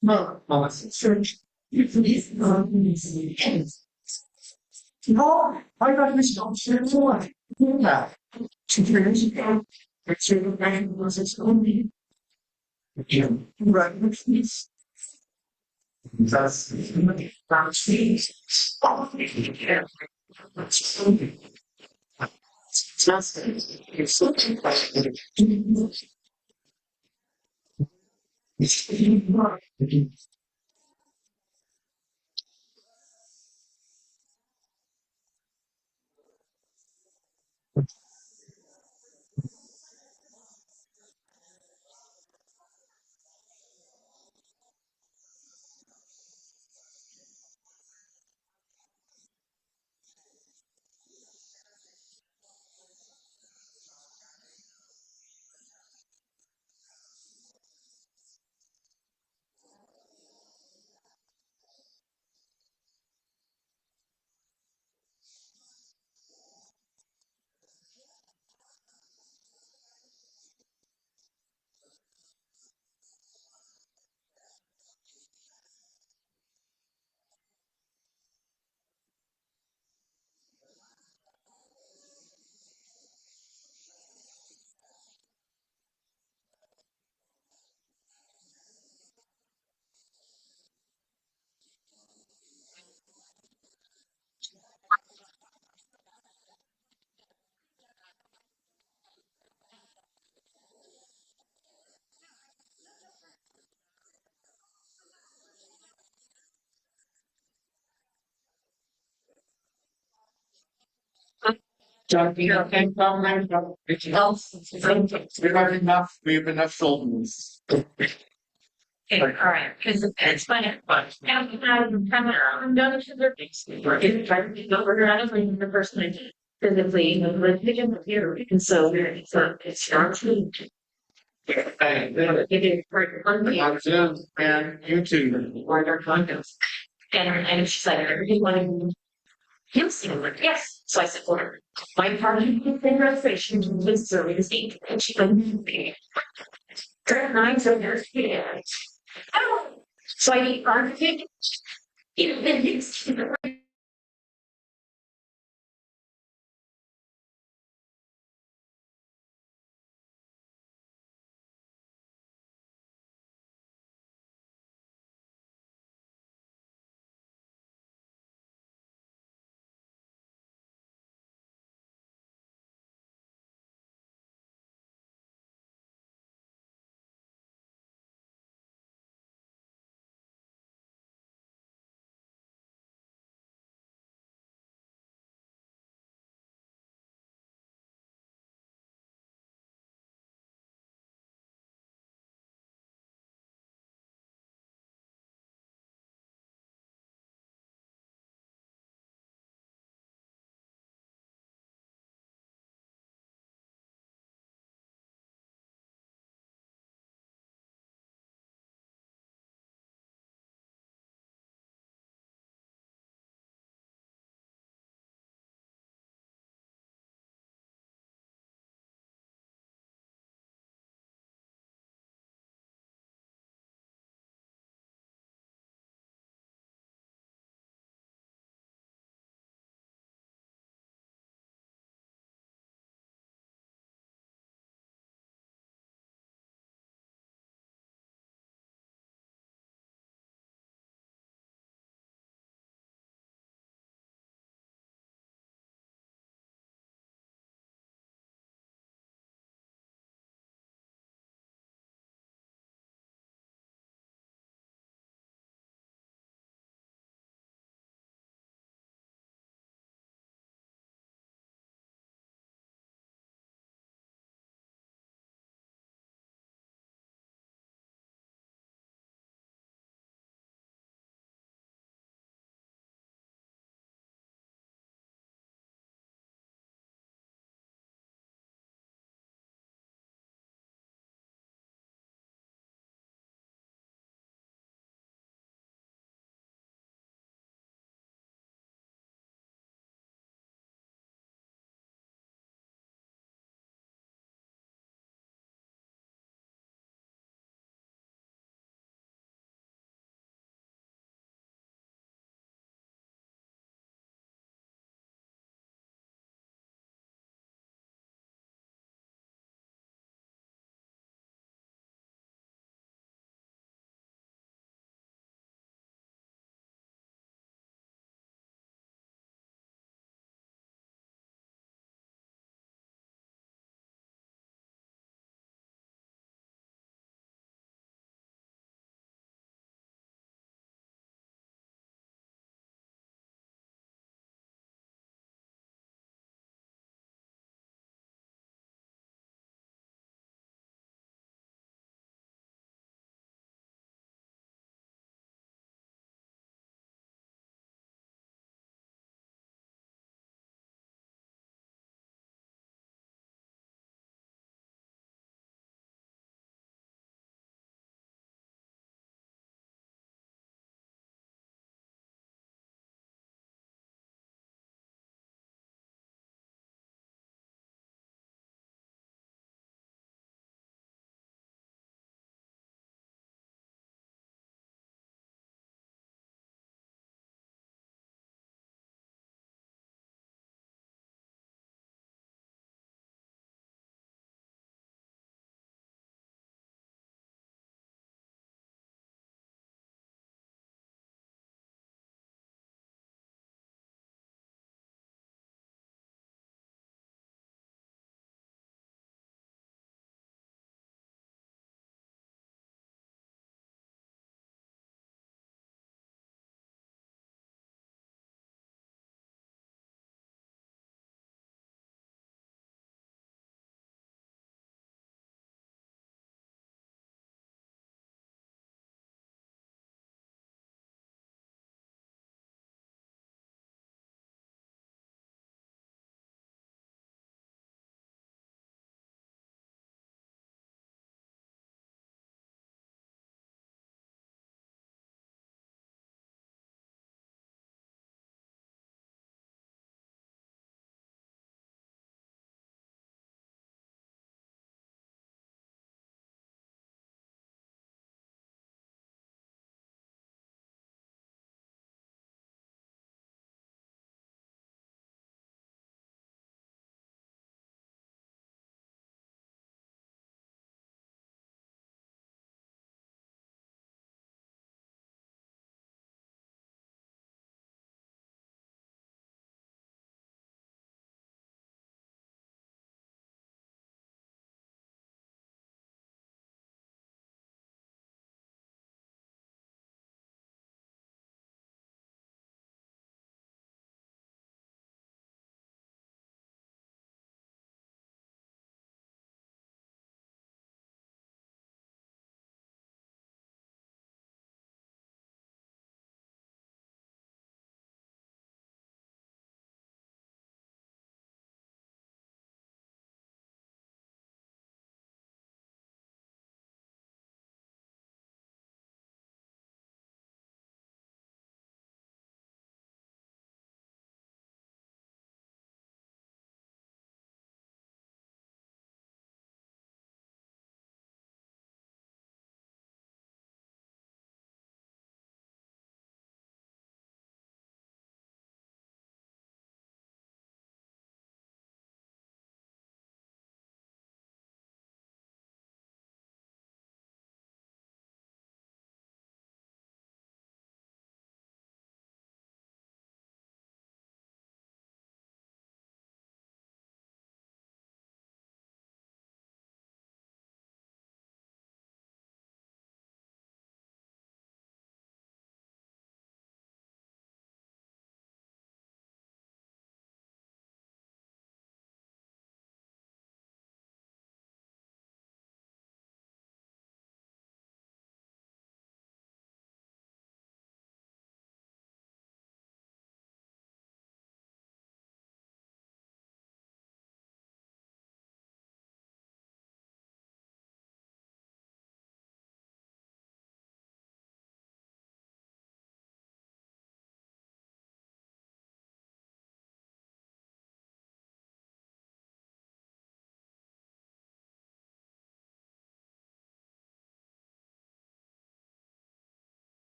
No, search. Please, no, I got this option for that. 2 years ago, it's your bank was its only right please. That's fees. Just it's such a Talking of income, which helps. We have enough. We have enough shoulders. Okay, all right, because it's funny. But I'm done to their things. We're trying to go over out of the person I did physically, but they can hear. And so it's actually it is for on Zoom and YouTube or their contents. And she's like, I really want to yes, and I'm like, yes. So I said, well, my party thing reservation was serving this evening. And she went, okay. Turn 9 yeah. So I eat architect, it's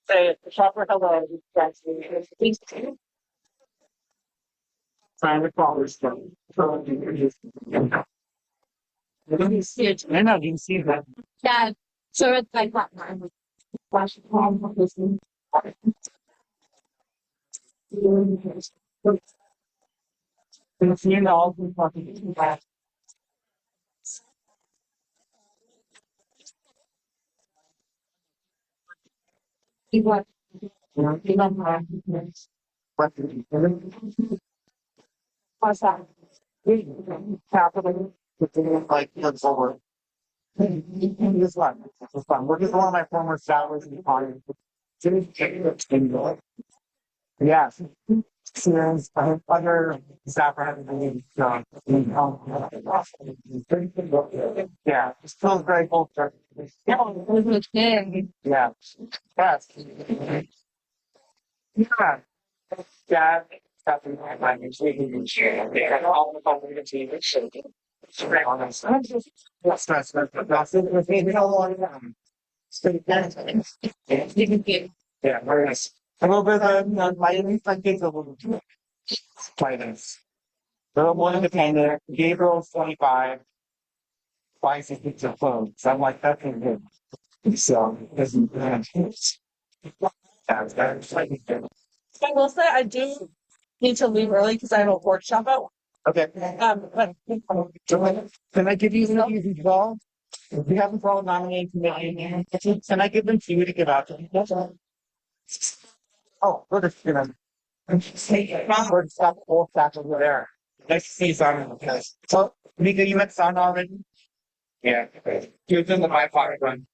Say proper hello. That's please find the callers from. Let me see it. I know you can see that. Yeah. So it's like what? Flash home listening. It's you know that he was you know what what's that? Capital like looks over. This one. This one. We're just one of my former salaries in the party. Yes. Since other staff are having to leave, yeah, it feels very culture. Yeah, yeah, yes, yeah, yeah. That's my language. Yeah, all the community is shaking. It's very honest. That's that's it. We don't want yeah, very nice. A little bit of my kids a little bit. Finance. Little more independent. Gabriel's 25. Buys his pizza clothes. So I'm like, that's good. So, doesn't that's like I will say I do need to leave early because I have a workshop out. Okay. But can I give you some of these as well? We haven't all nominated committee. Can I give them to you to give out to me? Oh, we're just gonna. We're just got the whole stack over there. Nice to see you, Simon. Yes. So, Mika, you met Simon already? Yeah. He was in the byproduct run.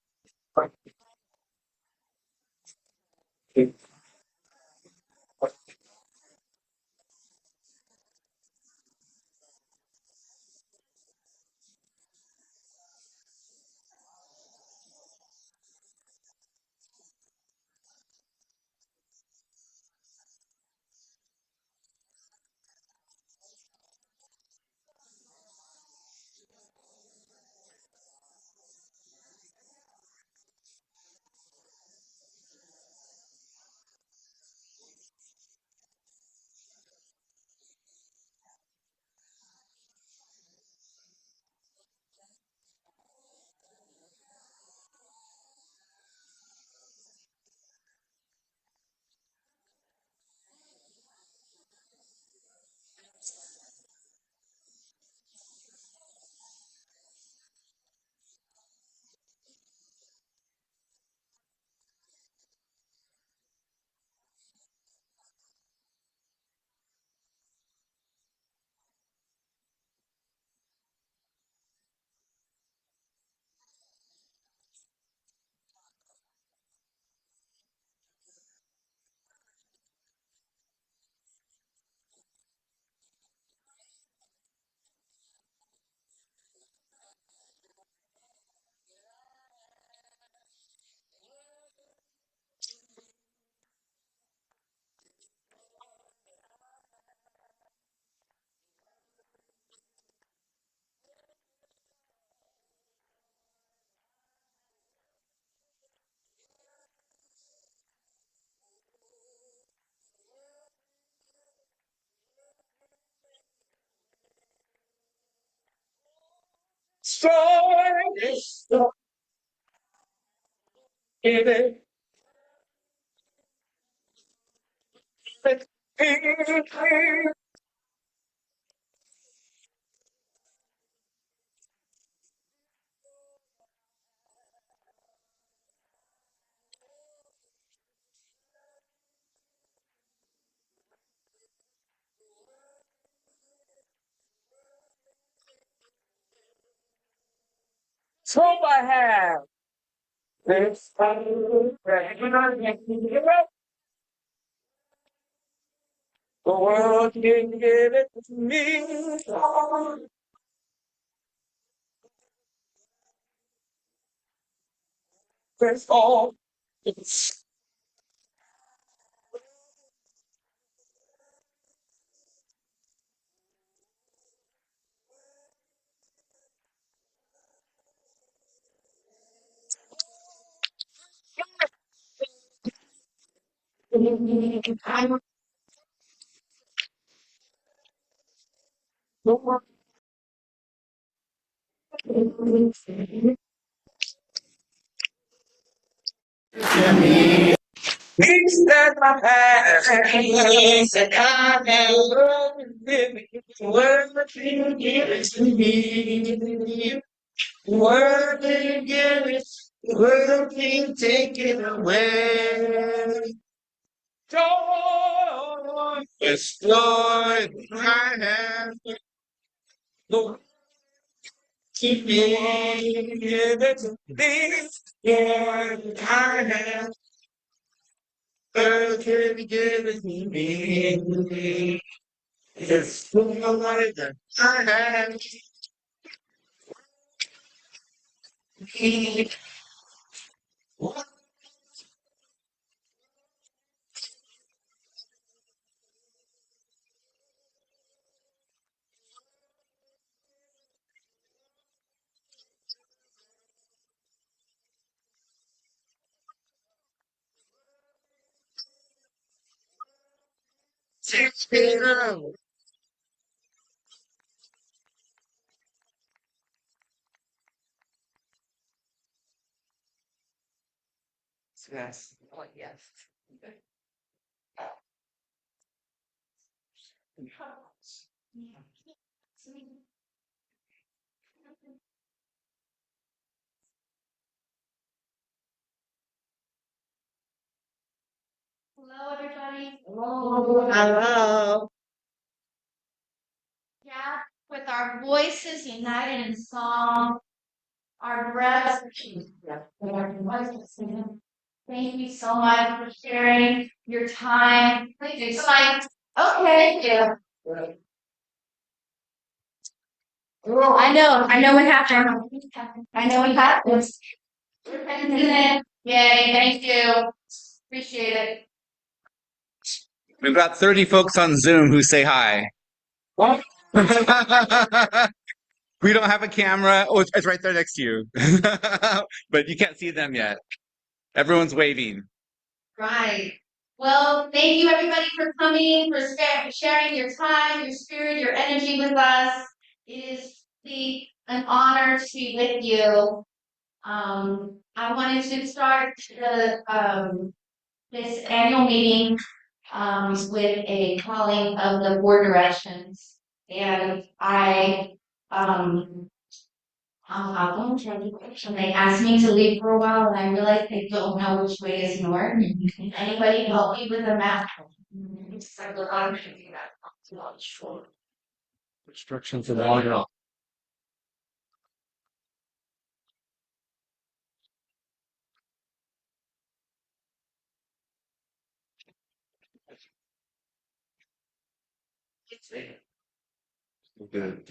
So, so I have this. The world can give it to me. That's all. Things that my past and I never living worth you give it to me. Worth you give it, worth you take it away. Joy is joy I have. Lord, keep me give it to this joy I have. Worth you give it to me. It's the life that I have. Take it out. Yes. Oh, yes. Hello, everybody. Hello. Yeah, with our voices united in song, our breaths. Thank you so much for sharing your time. It's like, okay, yeah. I know what happened. I know what happened. Yay, thank you. Appreciate it. We've got 30 folks on Zoom who say hi. What? We don't have a camera. Oh, it's right there next to you. But you can't see them yet. Everyone's waving. Right. Well, thank you everybody for coming, for sharing your time, your spirit, your energy with us. It is really an honor to be with you. I wanted to start this annual meeting with a calling of the board directions. And I'll go and try to question. They asked me to leave for a while, and I realized they don't know which way is north. Anybody help me with a map? It's like, look, I'm thinking that. It's not sure. Instructions in order. Good.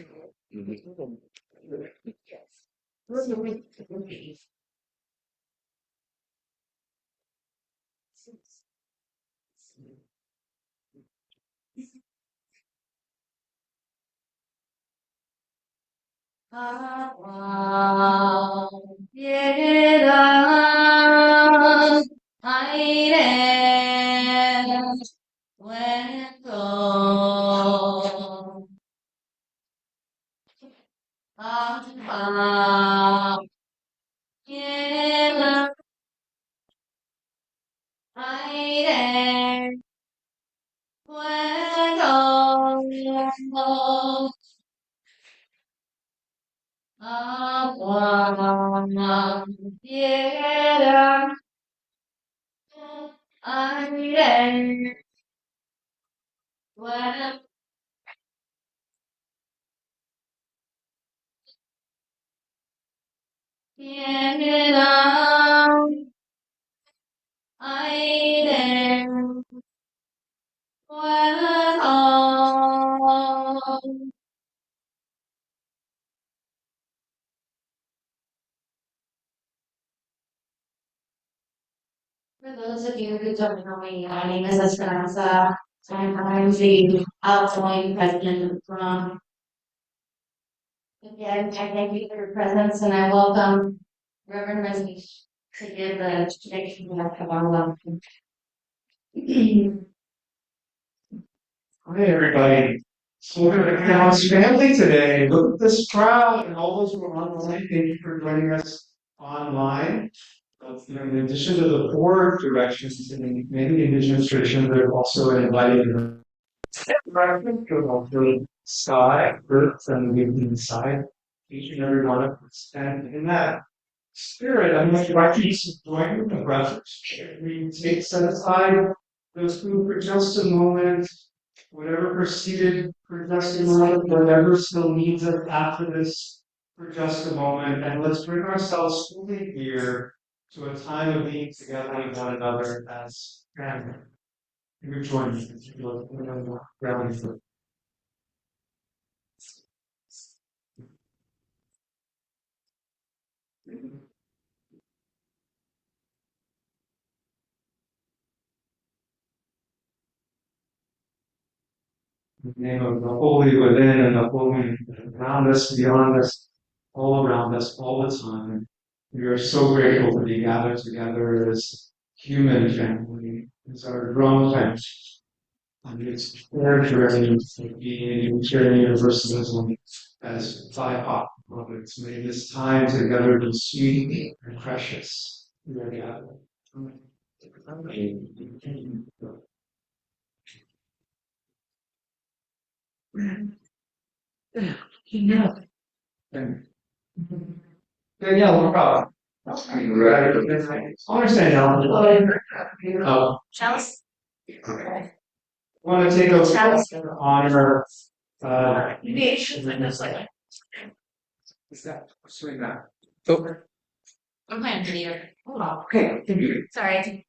For those of you who don't know me, my name is Esperanza. I'm the outgoing president of DRUUMM. Again, I thank you for your presence and I welcome Reverend Rosnish to give the benediction of our welcome. Hi, everybody. So we're going to announce family today. Look at this crowd and all those who are online. Thank you for joining us online. In addition to the four directions in many indigenous traditions, there's also an invited reference to the sky, earth, and the inside. Each and every one of us. And in that spirit, I'm going to invite you to join with the brothers. We take set aside those who for just a moment, whatever proceeded for just a moment, whatever still needs us after this for just a moment, and let's bring ourselves fully here to a time of being together with one another as family. You join me if you look around you. In the name of the holy within and the holy around us, beyond us, all around us, all the time. We are so grateful to be gathered together as human family, as our DRUUMM family. And it's our journey to be in universalism as BIPOC brothers. May this time together be sweet and precious. We are gathered. Danielle, no problem. I understand, Alan. Chalice? I want to take a Chalice. honor. That's like. Is that swing that? I'm playing video. Hold on. Okay. Sorry.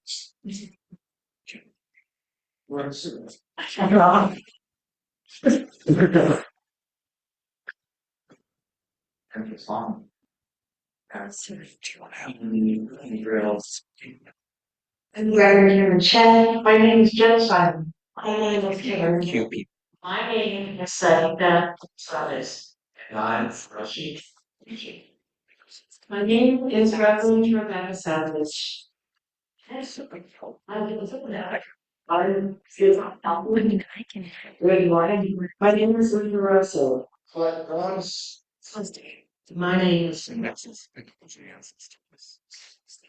I'm Reverend Karen Chen. My name is Jen Simon. My name is Karen. My name is Sarita Suarez. I'm Rashid. My name is Reverend Rebecca Savage. I'm Good morning. My name is Linda Russell. My name is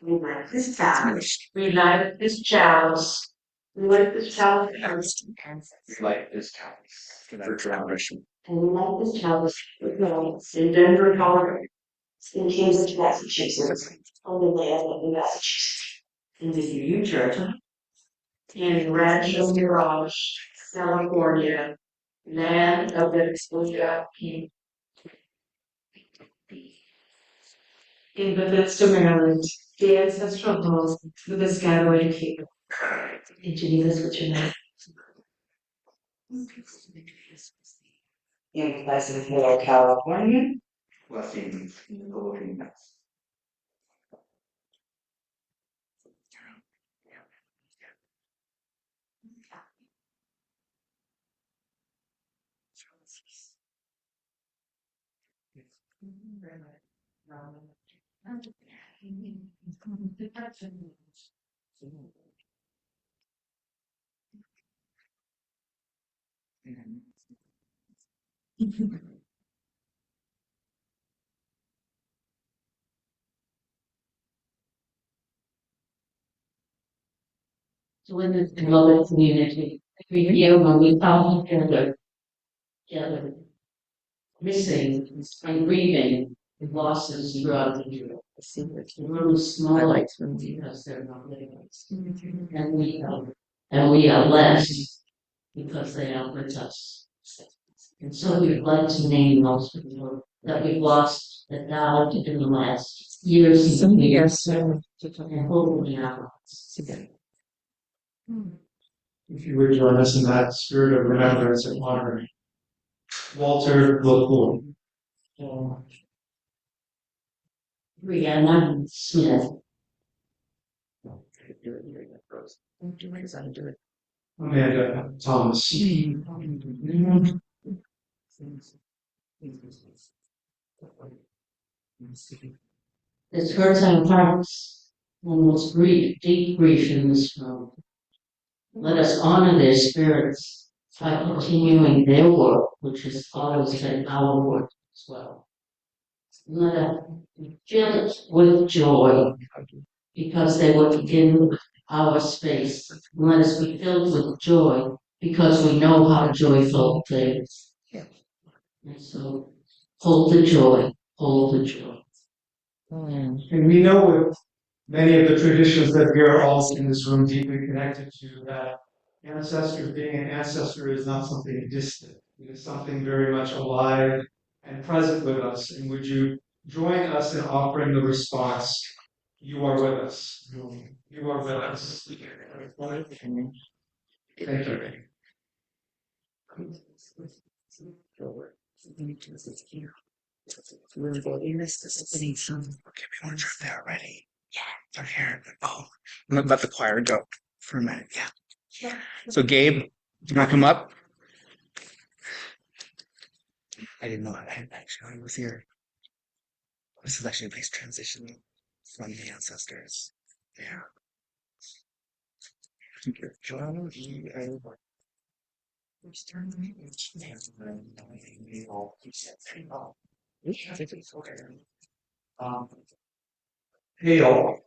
We like this chalice. We like this chalice. We like this chalice. Like this chalice. For tradition. And we like this chalice. In Denver, Colorado. In Cambridge, Massachusetts. On the land of Massachusetts. In the Union Church. In Rancho Mirage, California. Land of the Exposure. In Bethesda, Maryland, the ancestral home of the Piscataway people. Introduce us with your name. In Pleasant Hill, California. Blessings in the living next. So in this global community, every year when we come together, missing and grieving the losses throughout the year. The room is small because they're not living. And we are blessed because they are with us. And so we'd like to name those people that we've lost that died in the last years and years. And hopefully now. If you would join us in that spirit of remembrance and honoring. Walter LaCour. Brianna Smith. Amanda Thomas. This hurts our hearts and most deep grief in this world. Let us honor their spirits by continuing their work, which has always been our work as well. Let us fill it with joy because they were in our space. Let us be filled with joy because we know how joyful they are. And so hold the joy, hold the joy. And we know with many of the traditions that we are all in this room deeply connected to, that ancestors, being an ancestor is not something distant. It is something very much alive and present with us. And would you join us in offering the response, you are with us. You are with us. Thank you. Okay, we want to turn there already. Yeah. They're here. Oh, let the choir go for a minute. Yeah. Yeah. So Gabe, do you want to come up? I didn't know I actually was here. This is actually a nice transition from the ancestors. Yeah. John, Hey y'all.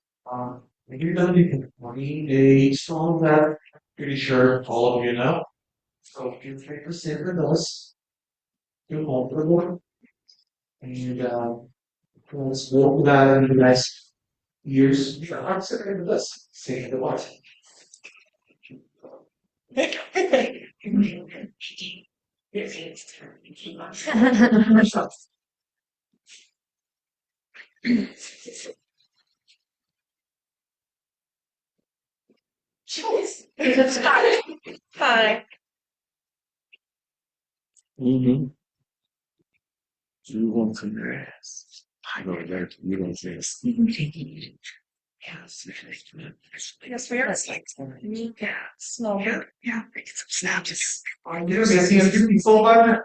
We're gonna be performing a song that pretty sure all of you know. So if you take a sing with us, you hold the one, and let's walk that in the next years. I'm sitting with us, sing the what? Hi. mm-hmm. You want some rest? I know that you don't this. Yes, yes, we are. Yeah, small. Yeah, make some snaps. You see a few people by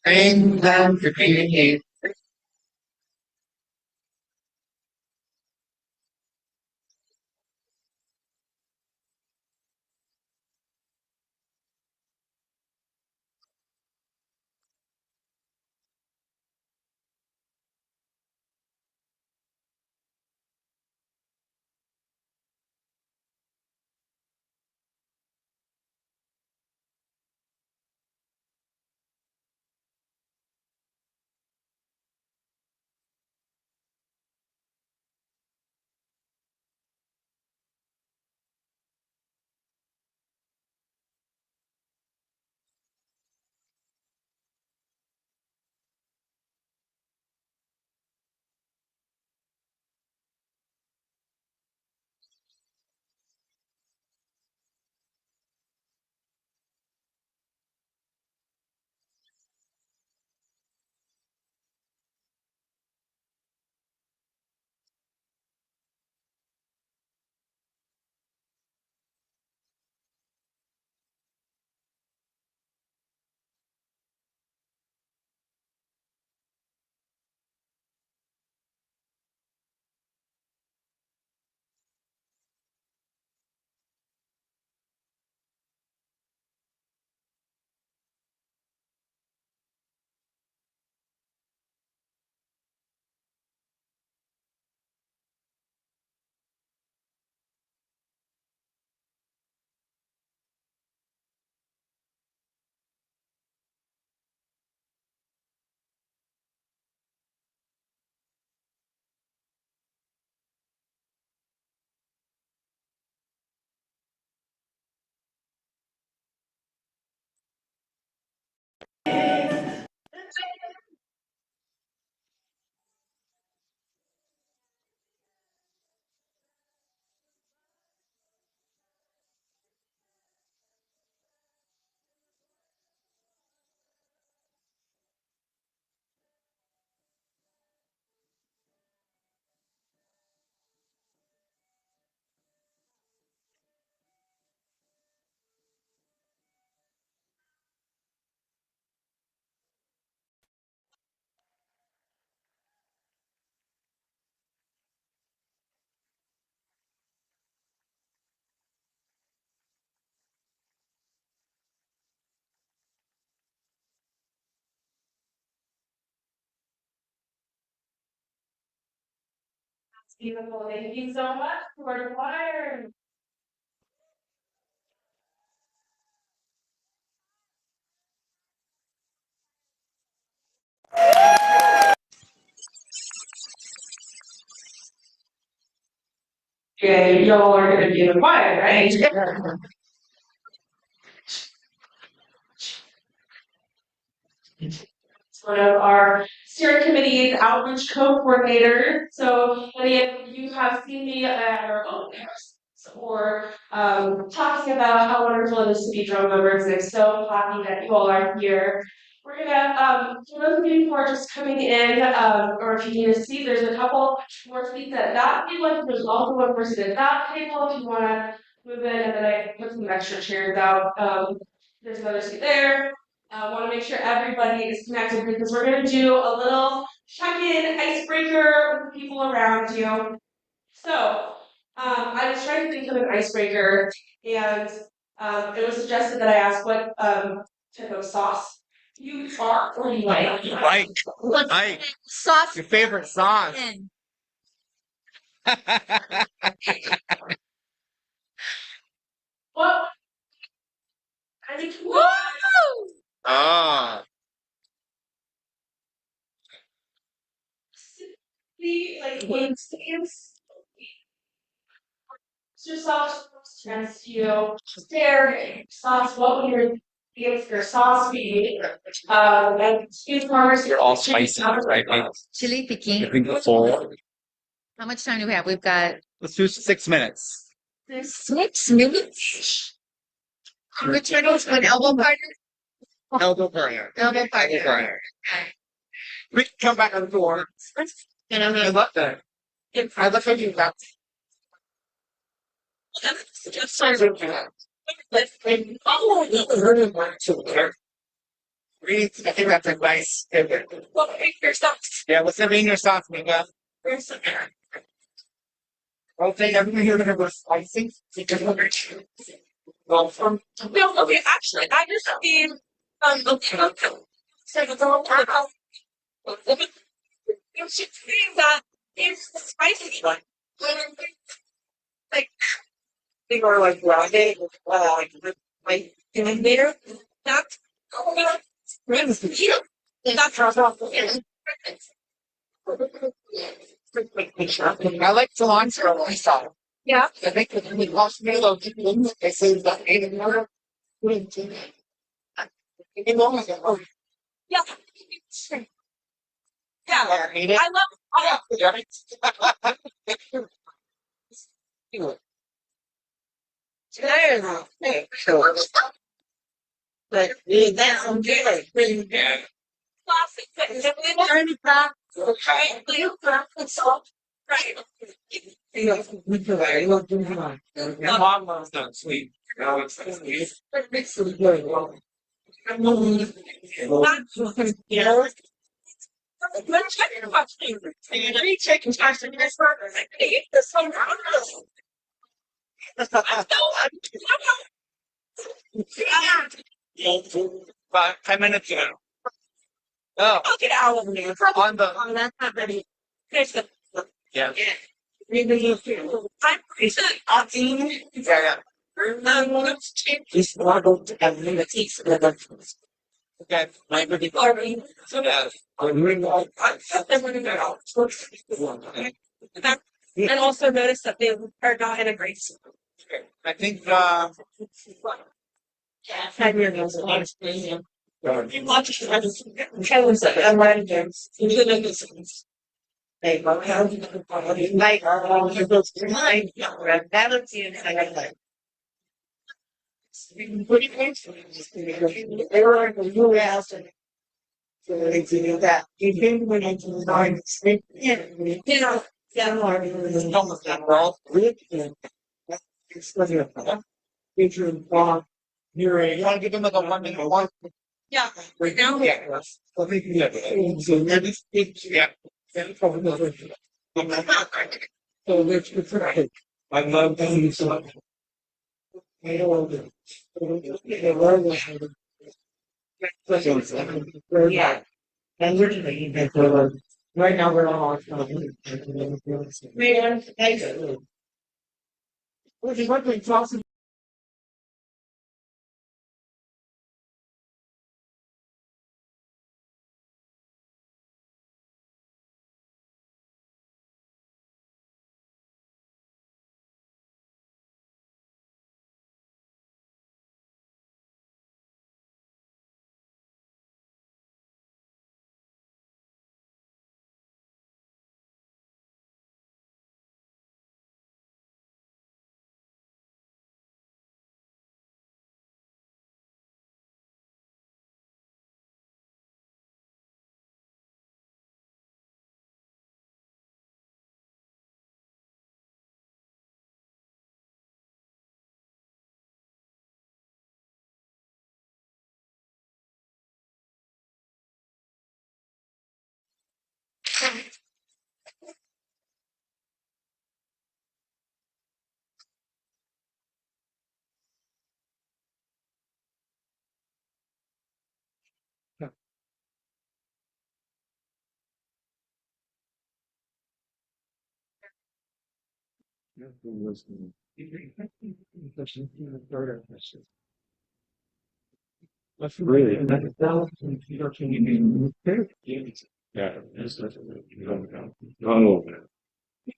Thank them for being here. Beautiful. Thank you so much for the choir. Yeah, y'all are gonna be in the choir, right? One of our steering committee's outreach co-coordinator. So many of you have seen me at our own house or talking about how wonderful it is to be drum members. And I'm so happy that you all are here. We're gonna, for those of you who are just coming in, or if you need a seat, there's a couple more seats at that table. There's also one person at that table if you wanna move in, and then I put some extra chairs out. There's another seat there. I want to make sure everybody is connected because we're going to do a little check-in icebreaker with the people around you. So, I was trying to think of an icebreaker, and it was suggested that I ask what type of sauce you are or you like. Ike, Sauce. your favorite sauce. What? I think. Woo! Ah, Like instance. Yourself against you. Share sauce. What would your sauce be? And excuse farmers. you're all spicy, right? Chili I piquin. think the full. How much time do we have? We've got Let's do 6 minutes. 6 minutes. Which one is an elbow partner? Elbow burner. Elbow Elbow partner. burner. We can come back on the door. And I'm I gonna love that. I love how you got. Just sorry. Oh, you heard of one too. Read, I think that's advice. Well, pick your sauce. Yeah, what's in your sauce, Mika? Okay, everything here gonna go spicy. Well, from No, okay, actually, I just need so it's all you should see that it's the spicy one. Like they are like ragged, like in there. That's that's I like cilantro myself. yeah. I think that we lost me a little bit. They say that ain't another. Oh, Yeah. Yeah. I hate it. I love But that's okay. classic, but it's really back. Okay, you crack the salt. Right. Your mom loves that sweet. No, it's not sweet. But it's really good. Yeah. Let's check your watching. And you're really taking time to this burger. I can eat this one. About 10 minutes ago. Oh, I'll get out of there. on the. Oh, that's not ready. There's the. Yeah. I'm pretty sure I'll be. Yeah, Let's take this model to have limitations. Okay. My pretty Barbie. So yeah. I'm really like. And also notice that they are not in a great spot. I think 10 years old. you Watch Kevin's I'm writing games. They go out night all those behind. Balance you and like. Pretty close. They were in the new house and so they do that. You came when into the nine. Yeah, yeah. almost that well. It's like a featuring Bob near You want to give him like a 1 minute one? Yeah. Right now. Yeah. I think yeah. So Yeah. it's right. I love that you so much. I love it. Yeah. And literally, Right now, we're all. Man, thanks. Which is what we talked about. That's really. Yeah. Oh.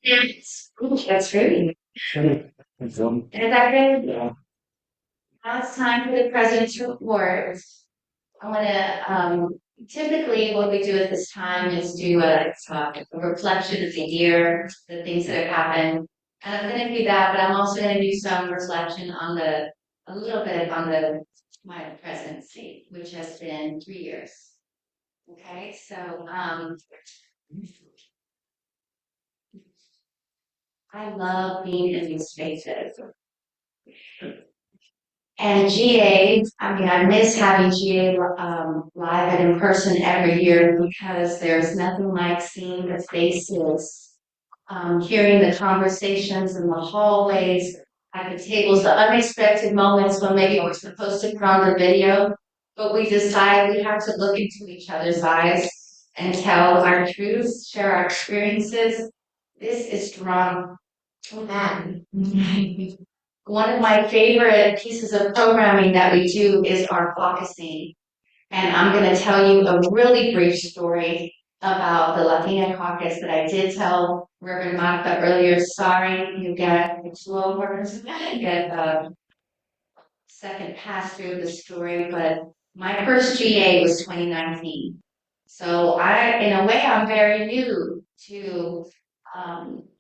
Yes. That's great. And is that good? Yeah. Now it's time for the president's report. I want to, typically what we do at this time is do a reflection of the year, the things that have happened. And I'm going to do that, but I'm also going to do some reflection on a little bit on my presidency, which has been 3 years. Okay, so, I love being in these spaces. And GA, I mean, I miss having GA live and in person every year because there's nothing like seeing the faces, hearing the conversations in the hallways, at the tables, the unexpected moments when maybe we're supposed to put on the video, but we decide we have to look into each other's eyes and tell our truths, share our experiences. This is DRUUMM. One of my favorite pieces of programming that we do is our caucusing. And I'm going to tell you a really brief story about the Latina caucus that I did tell Reverend Martha earlier. Sorry, you get slower, get a second pass through the story, but my first GA was 2019. So in a way, I'm very new to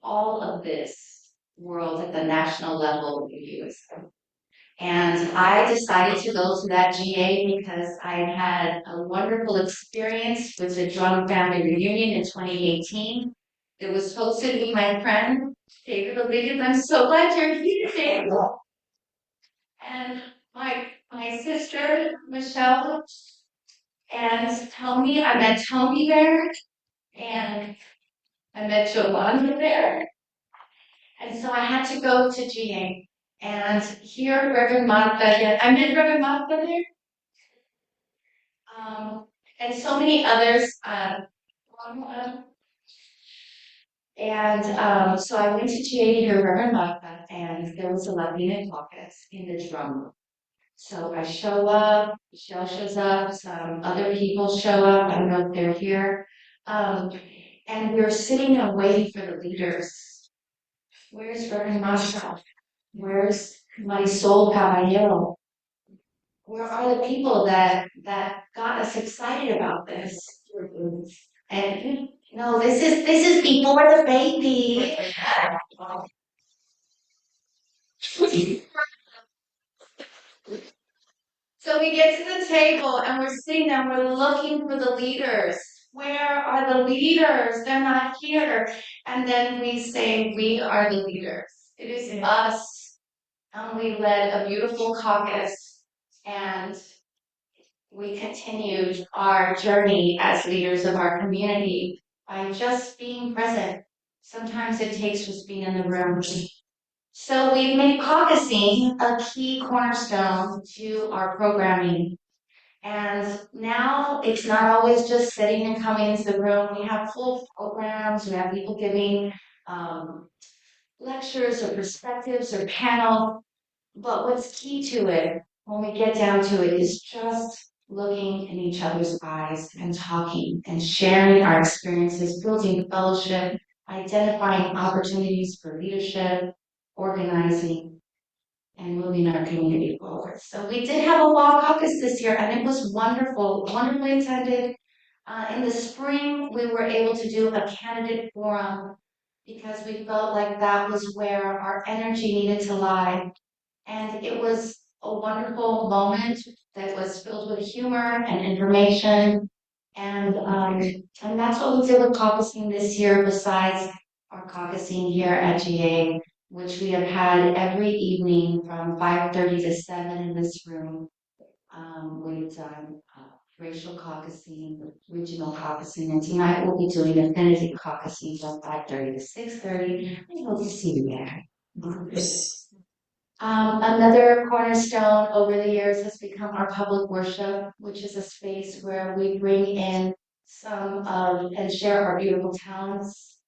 all of this world at the national level of the US. And I decided to go to that GA because I had a wonderful experience with the DRUUMM Family Reunion in 2018. It was hosted with my friend, David Olivia. I'm so glad you're here today. And my sister, Michelle, and Tony. I met Tony there, and I met Giovanni there. And so I had to go to GA and hear Reverend Martha again. I met Reverend Martha there. And so many others. So I went to GA to hear Reverend Martha, and there was a Latina caucus in the DRUUMM. So I show up, Michelle shows up, some other people show up, I don't know if they're here. And we're sitting and waiting for the leaders. Where's Reverend Martha? Where's Marisol Caballero? Where are the people that got us excited about this? And no, this is before the baby. So we get to the table and we're sitting there, we're looking for the leaders. Where are the leaders? They're not here. And then we say, we are the leaders. It is us. And we led a beautiful caucus. And we continued our journey as leaders of our community by just being present. Sometimes it takes just being in the room. So we've made caucusing a key cornerstone to our programming. And now it's not always just sitting and coming into the room. We have full programs, we have people giving lectures or perspectives or panel. But what's key to it, when we get down to it, is just looking in each other's eyes and talking and sharing our experiences, building fellowship, identifying opportunities for leadership, organizing, and moving our community forward. So we did have a law caucus this year, and it was wonderful, wonderfully attended. In the spring, we were able to do a candidate forum because we felt like that was where our energy needed to lie. And it was a wonderful moment that was filled with humor and information. And that's what we did with caucusing this year, besides our caucusing here at GA, which we have had every evening from 5:30 to 7 in this room. We've done racial caucusing, regional caucusing, and tonight we'll be doing affinity caucusing from 5:30 to 6:30. I hope to see you there. Another cornerstone over the years has become our public worship, which is a space where we bring in some of and share our beautiful talents.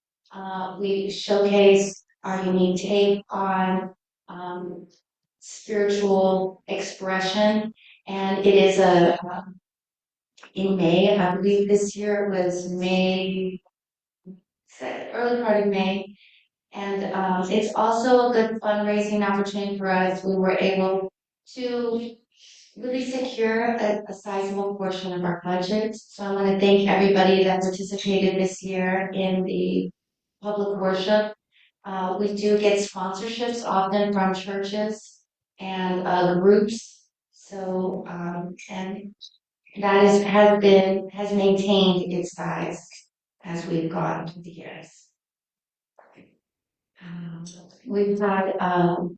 We showcase our unique take on spiritual expression, and it is in May, I believe this year was May, early part of May. And it's also a good fundraising opportunity for us. We were able to really secure a sizable portion of our budget. So I want to thank everybody that participated this year in the public worship. We do get sponsorships often from churches and groups. So and that has maintained its size as we've gone through the years. We've had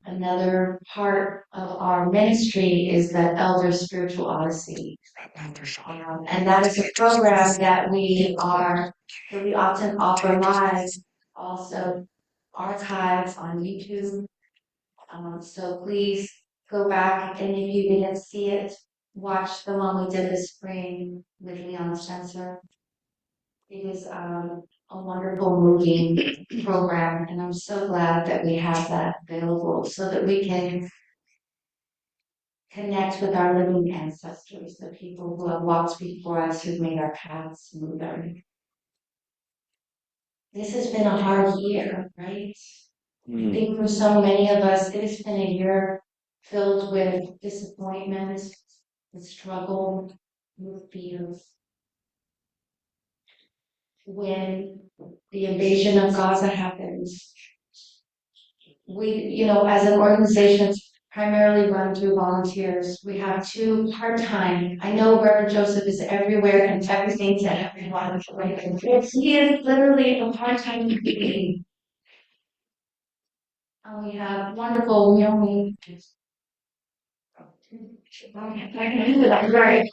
another part of our ministry is the Elder Spiritual Odyssey. And that is a program that we often offer live, also archives on YouTube. So please go back, and if you didn't see it, watch the one we did this spring with Leon Spencer. It is a wonderful moving program, and I'm so glad that we have that available so that we can connect with our living ancestors, the people who have walked before us, who've made our paths smoother. This has been a hard year, right? I think for so many of us, it has been a year filled with disappointment, with struggle, with fears. When the invasion of Gaza happened, we, as an organization, primarily run through volunteers. We have two part-time. I know Reverend Joseph is everywhere and everything to everyone. He is literally a part-time employee. And we have wonderful, right.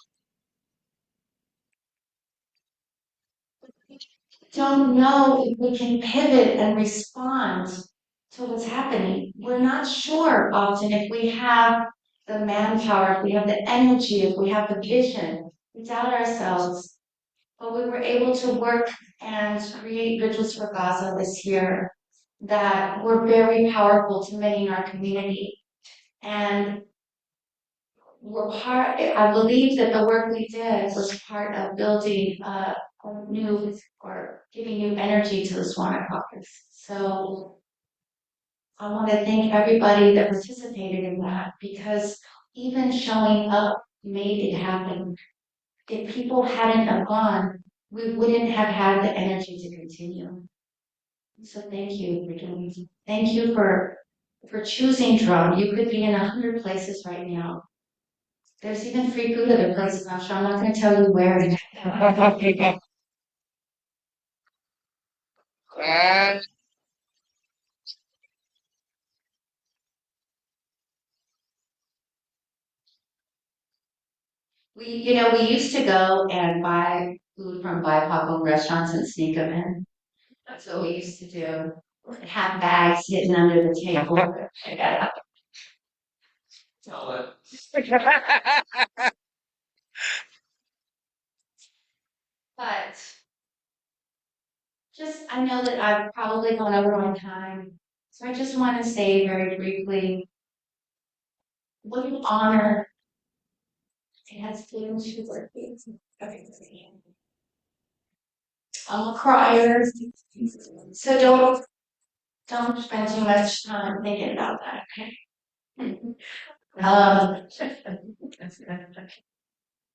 Don't know if we can pivot and respond to what's happening. We're not sure often if we have the manpower, if we have the energy, if we have the vision. We doubt ourselves. But we were able to work and create Vigils for Gaza this year that were very powerful to many in our community. And I believe that the work we did was part of building a new or giving new energy to the Swana Caucus. So I want to thank everybody that participated in that, because even showing up made it happen. If people hadn't have gone, we wouldn't have had the energy to continue. So thank you for doing it. Thank you for choosing DRUUMM. You could be in 100 places right now. There's even free food at other places. I'm sure I'm not going to tell you where. We used to go and buy food from BIPOC restaurants and sneak them in. That's what we used to do. Have bags hidden under the table. But I know that I've probably gone over my time, so I just want to say very briefly, what an honor it has been to work with you. I'm a crier, so don't spend too much time thinking about that, okay?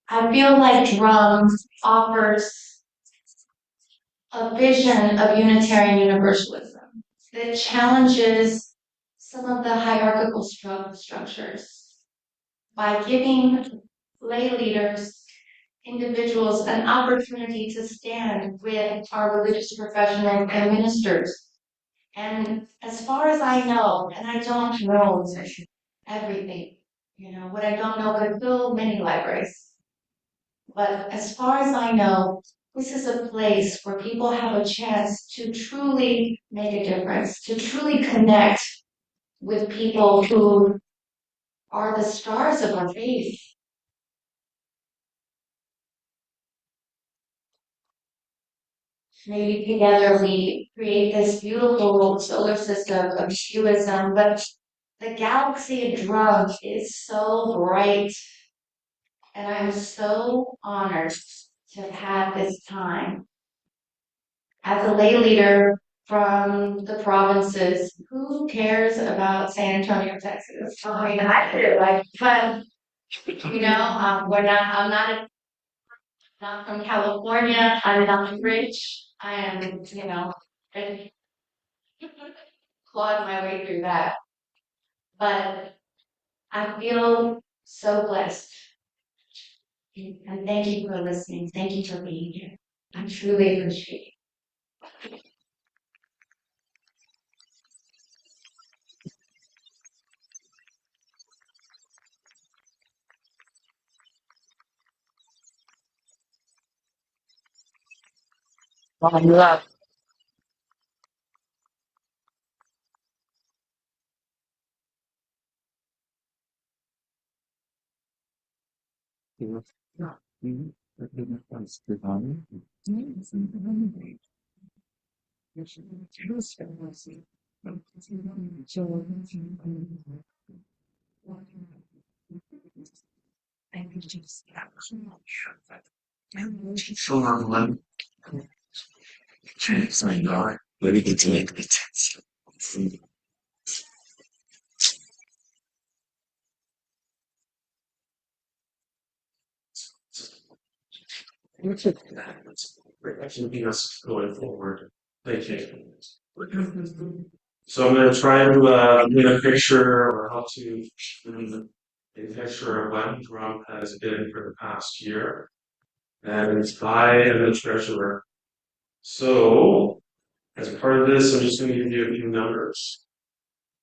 I feel like DRUUMM offers a vision of Unitarian Universalism that challenges some of the hierarchical structures by giving lay leaders, individuals, an opportunity to stand with our religious professionals and ministers. And as far as I know, and I don't know everything, what I don't know could fill many libraries. But as far as I know, this is a place where people have a chance to truly make a difference, to truly connect with people who are the stars of our faith. Maybe together we create this beautiful solar system of huism, but the galaxy of DRUUMM is so bright, and I'm so honored to have had this time. As a lay leader from the provinces, who cares about San Antonio, Texas? I mean, I do, but I'm not from California. I'm not rich. I am, I clawed my way through that. But I feel so blessed. And thank you for listening. Thank you for being here. I truly appreciate it. So long, my God. Let me get to make the text. That should be us going forward. Thank you. So I'm going to try to get a picture or help to a picture of what DRUUMM has been for the past year. And I am the treasurer. So, as part of this, I'm just going to give you a few numbers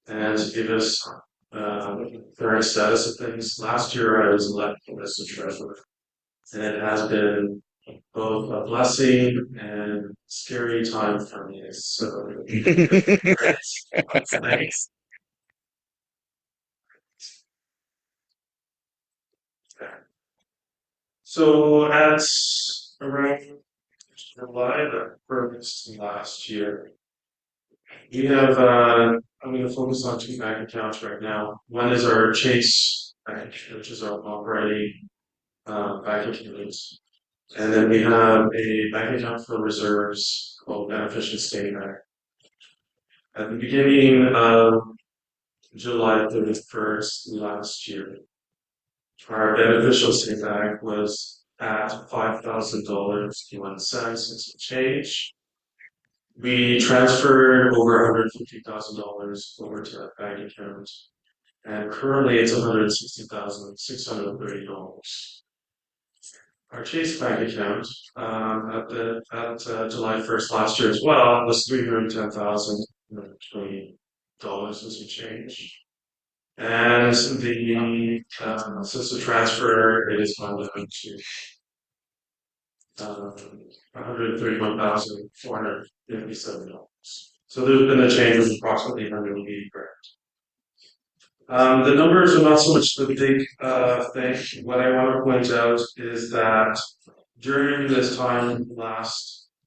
and to give us current status of things. Last year, I was elected as the treasurer, and it has been both a blessing and scary time for me. So, thanks. So, at around July the 1st last year, we have, I'm going to focus on two bank accounts right now. One is our Chase Bank, which is our operating bank account. And then we have a bank account for reserves called Beneficient State Bank. At the beginning of July 31st last year, our beneficial state bank was at $5,000 and some change. We transferred over $150,000 over to that bank account, and currently it's $160,630. Our Chase bank account at July 1st last year as well was $310,020 and some change. And since the transfer, it is gone down to $131,457. So there's been a change of approximately 180 grand. The numbers are not so much the big thing. What I want to point out is that during this time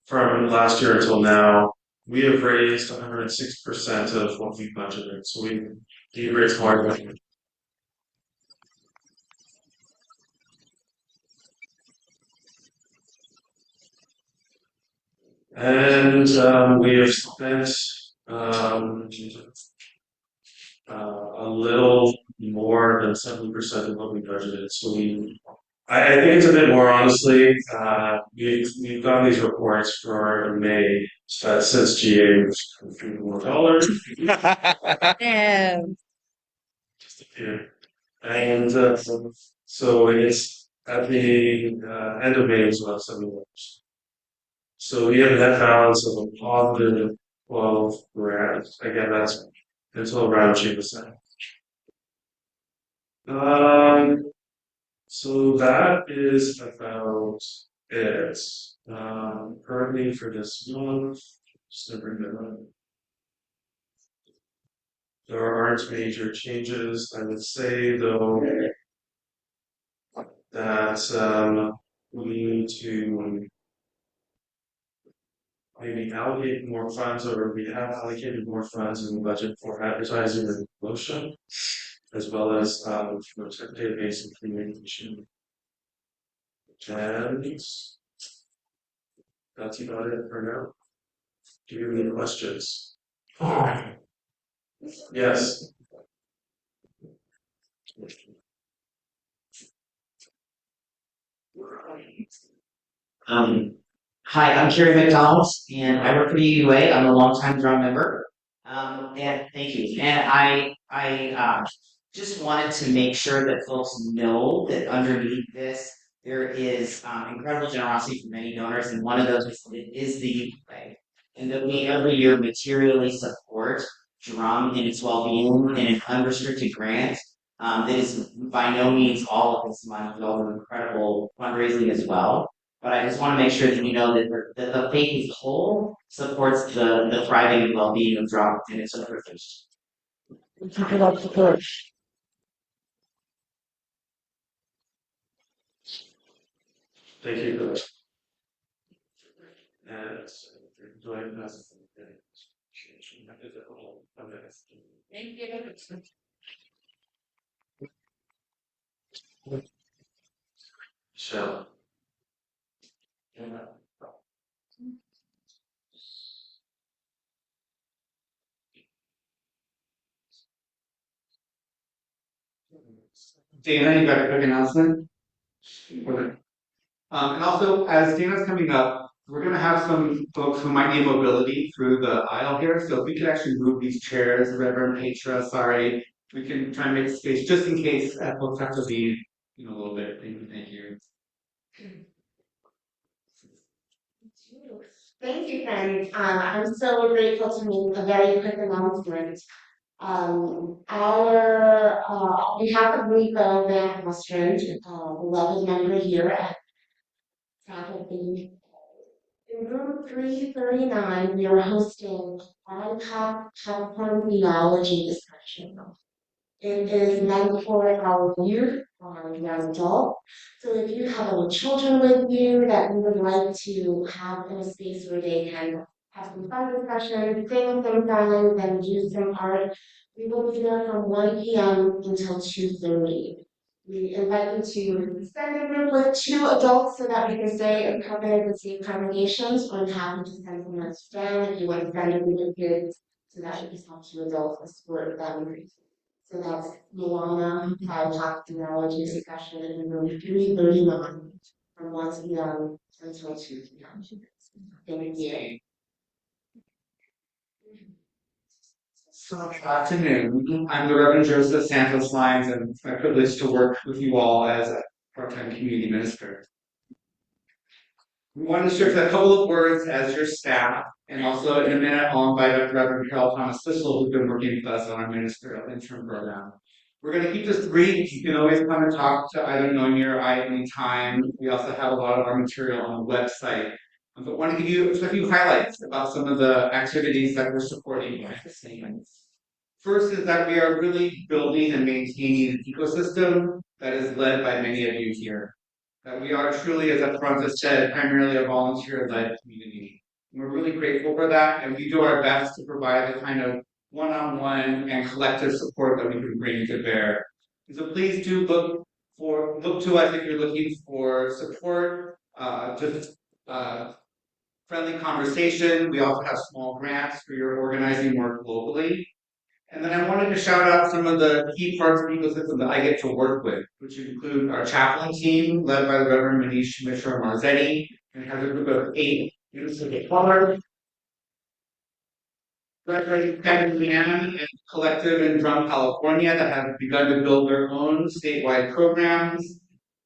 from last year until now, we have raised 106% of what we budgeted. So we raised more than. And we have spent a little more than 70% of what we budgeted. So I think it's a bit more honestly. We've gotten these reports for May since GA was a few more dollars. Just a few. And so it's at the end of May it was about $70. So we have a net balance of a positive 12 grand. Again, that's until around 2%. So that is about it. Currently for this month, just to bring that up. There aren't major changes. I would say though that we need to maybe allocate more funds, or we have allocated more funds in the budget for advertising and promotion, as well as for database and communication. And that's about it for now. Do you have any questions? Yes. Hi, I'm Kerry McDonald, and I work for the UA. I'm a longtime drum member. And thank you. And I just wanted to make sure that folks know that underneath this, there is incredible generosity from many donors, and one of those is the UA. And that we every year materially support DRUUMM in its well-being in an unrestricted grant. That is by no means all of this money, but all incredible fundraising as well. But I just want to make sure that you know that the faith as a whole supports the thriving and well-being of DRUUMM and its privilege. Thank you for that. And do I have Thank you. Michelle. Dana, you got a quick announcement? And also, as Dana's coming up, we're gonna have some folks who might need mobility through the aisle here, so if we could actually move these chairs, Reverend Petra, sorry, we can try and make space just in case folks have to leave in a little bit. Thank you. Thank you, friends. I'm so grateful to make a very quick announcement. On behalf of Rico Van Nostrand, beloved member here at faculty, in room 339, we are hosting IPAC popcorn theology discussion. It is meant for our youth, our young adult. So if you have any children with you that you would like to have in a space where they can have some fun discussion, sing some songs, and do some art, we will be there from 1 p.m. until 2:30. We invite you to send a group with 2 adults so that we can stay in covenant with safe congregations, or I'm happy to send someone else down if you want to send a group of kids so that we can help 2 adults explore boundaries. So that's Milana Talk Theology discussion in room 339 from 1 p.m. until 2 p.m. Thank you. So good afternoon. I'm the Reverend Joseph Santos Lyons, and it's my privilege to work with you all as a part-time community minister. We wanted to share a couple of words as your staff, and also in a minute I'll invite Reverend Carol Thomas Thistle, who's been working with us on our ministerial intern program. We're going to keep this brief. You can always come and talk to either Noemi or I at any time. We also have a lot of our material on the website. But I want to give you just a few highlights about some of the activities that we're supporting at the same. First is that we are really building and maintaining an ecosystem that is led by many of you here. that we are truly, as Esperanza said, primarily a volunteer-led community. And we're really grateful for that, and we do our best to provide the kind of one-on-one and collective support that we can bring to bear. And so please do look to us if you're looking for support, friendly conversation. We also have small grants for your organizing work locally. And then I wanted to shout out some of the key parts of the ecosystem that I get to work with, which include our chaplain team, led by the Reverend Manish Mishra Marzetti, and has a group of 8 youths of color. Reverend Kevin Leanne and Collective in DRUUMM, California, that have begun to build their own statewide programs.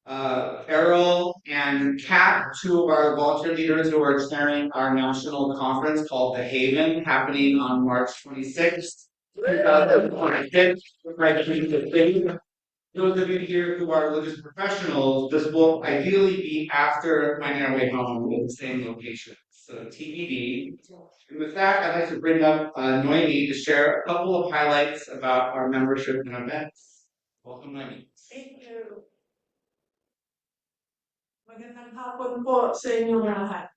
Errol and Kat, 2 of our volunteer leaders who are chairing our national conference called The Haven, happening on March 26th. 2026, right between the city. Those of you here who are religious professionals, this will ideally be after finding our way home in the same location. So TBD. And with that, I'd like to bring up Noemi to share a couple of highlights about our membership and events. Welcome, Noemi. Thank you. Magandang hapon po sa inyong lahat.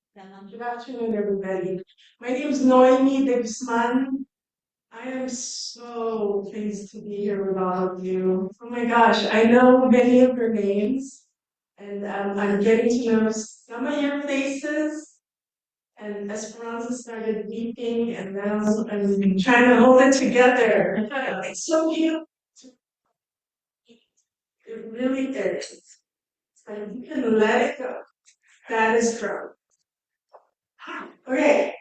Good afternoon, everybody. My name is Noemi de Guzman. I am so pleased to be here with all of you. Oh my gosh, I know many of your names, and I'm getting to know some of your faces. And Esperanza started weeping, and now I'm trying to hold it together. It's so cute. It really is. And you can let it go. That is true. Okay.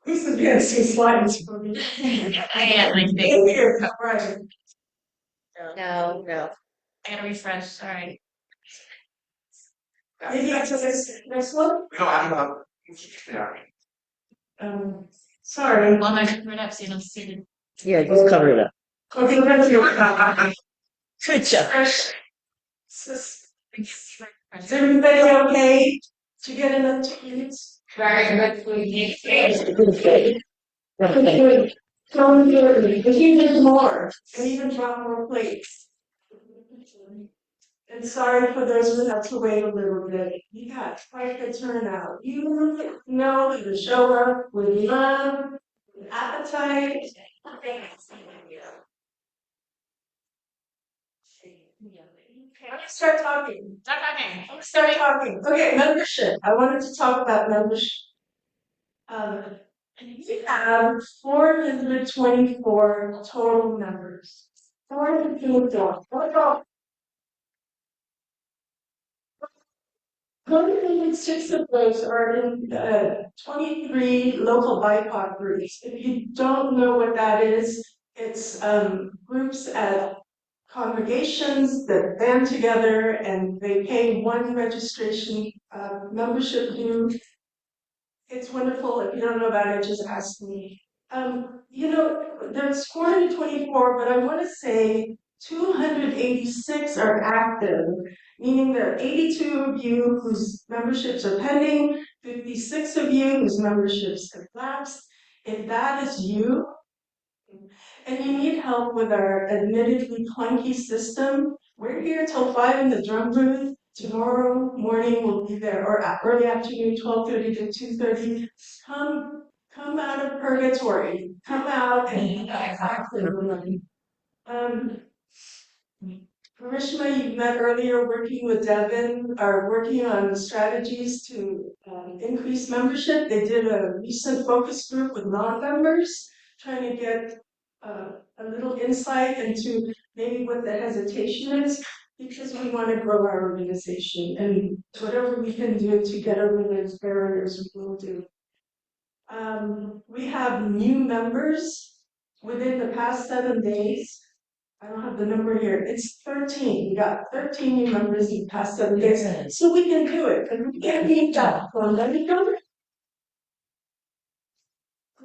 This is getting some slides for me. I am, I think. Thank you. Right. No. I gotta refresh, sorry. Maybe I took this next one. We don't have Sorry. Well, my covered up, so you don't see the. Yeah, just cover it up. Okay, that's you. Good job. Is everybody okay? Did you get enough to eat? Very Good. Don't do it, because you did more, and even brought more plates. And sorry for those who have to wait a little bit. You got quite a turnout. You know how to show up with love, with appetite. Let's start talking. Start talking. Okay, membership. I wanted to talk about membership. We have 424 total members. 424. 106 of those are in 23 local BIPOC groups. If you don't know what that is, it's groups at congregations that band together and they pay one registration membership due. It's wonderful. If you don't know about it, just ask me. There's 424, but I want to say 286 are active, meaning there are 82 of you whose memberships are pending, 56 of you whose memberships have lapsed. If that is you, and you need help with our admittedly clunky system, we're here till 5 in the drum booth. Tomorrow morning we'll be there, or early afternoon, 12:30 to 2:30. Come out of purgatory. Come out and active. Karishma, you met earlier working with Devin, are working on strategies to increase membership. They did a recent focus group with non-members, trying to get a little insight into maybe what the hesitation is, because we want to grow our organization, and whatever we can do to get over those barriers, we will do. We have new members within the past 7 days. I don't have the number here. It's 13. We got 13 new members in the past 7 days. So we can do it. And we can beat that. Let me go.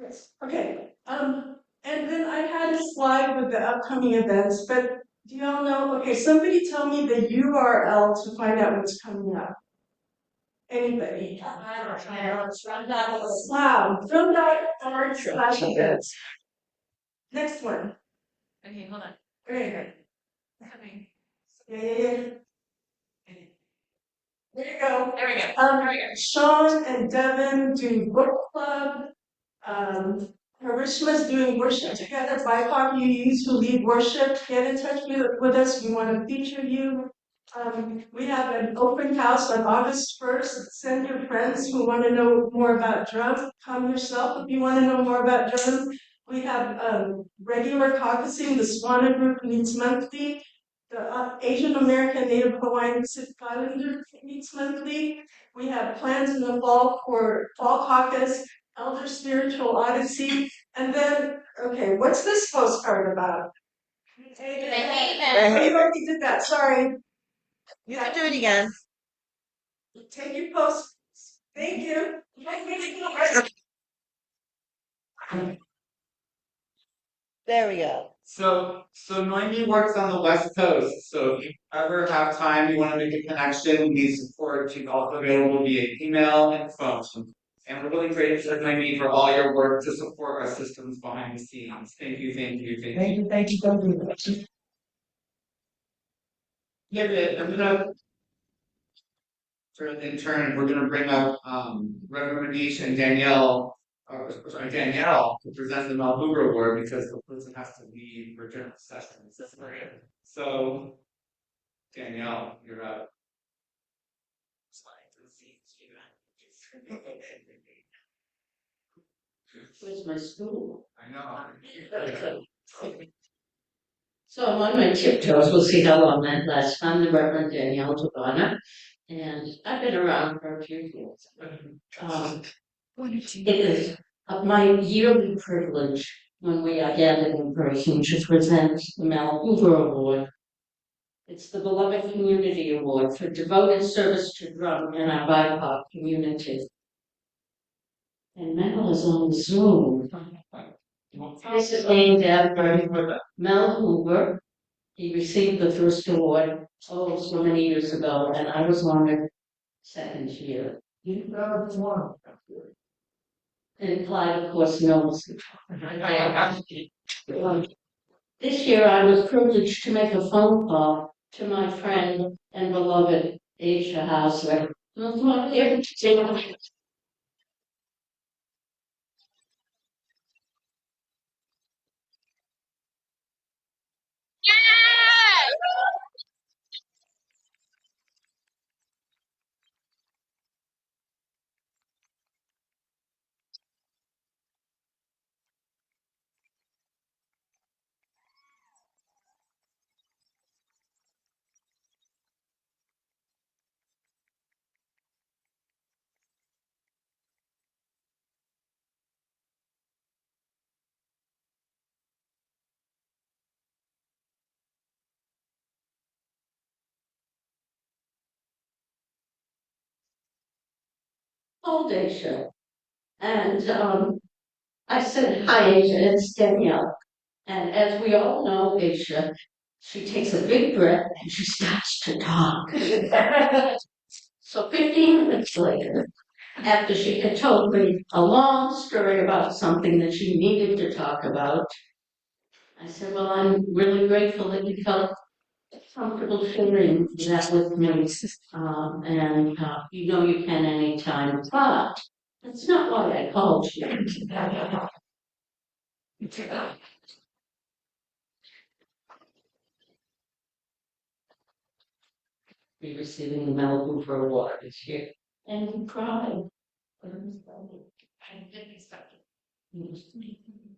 Yes. Okay. And then I had a slide with the upcoming events, but do y'all know? Okay, somebody tell me the URL to find out what's coming up. Anybody? Wow. Drum.org/events. Next one. Okay, hold on. Okay. Coming. Yeah. There you go. There we go. Sean and Devin do book club. Harishma's doing worship together. BIPOC youths who lead worship, get in touch with us. We want to feature you. We have an open house on August 1st. Send your friends who want to know more about drum. Come yourself if you want to know more about drum. We have regular caucusing. The Swana group meets monthly. The Asian American Native Hawaiian Pacific Islander meets monthly. We have plans in the fall for fall caucus, Elder Spiritual Odyssey, and then, okay, what's this postcard about? Oh, you already did that, sorry. You can do it again. Take your post. Thank you. There we go. So Noemi works on the West Coast, so if you ever have time, you want to make a connection, we need support, she's also available via email and phone. And we're really grateful to Noemi for all your work to support our systems behind the scenes. Thank you, thank you, thank you. Thank you. Yeah, I'm gonna, in turn, we're gonna bring up Reverend Manish and Danielle, sorry, Danielle, to present the Malhoover Award because the person has to leave for general sessions. So, Danielle, you're up. Where's my stool? I know. So I'm on my tiptoes. We'll see how long that lasts. I'm the Reverend Danielle Tabana, and I've been around for a few years. It is my yearly privilege when we are gathered in person to present the Mel Hoover Award. It's the Beloved Community Award for devoted service to drum in our BIPOC community. And Mel is on Zoom. This is named after Mel Hoover. He received the first award, so many years ago, and I was honored second year. And Clyde, of course, knows. This year, I was privileged to make a phone call to my friend and beloved Aisha Hausler. Whole day show. And I said, hi, Aisha, it's Danielle. And as we all know, Aisha, she takes a big breath and she starts to talk. So 15 minutes later, after she had told me a long story about something that she needed to talk about, I said, well, I'm really grateful that you felt comfortable sharing that with me. And you know you can anytime, but that's not why I called you. Be receiving the Mel Hoover Award this year. And he cried.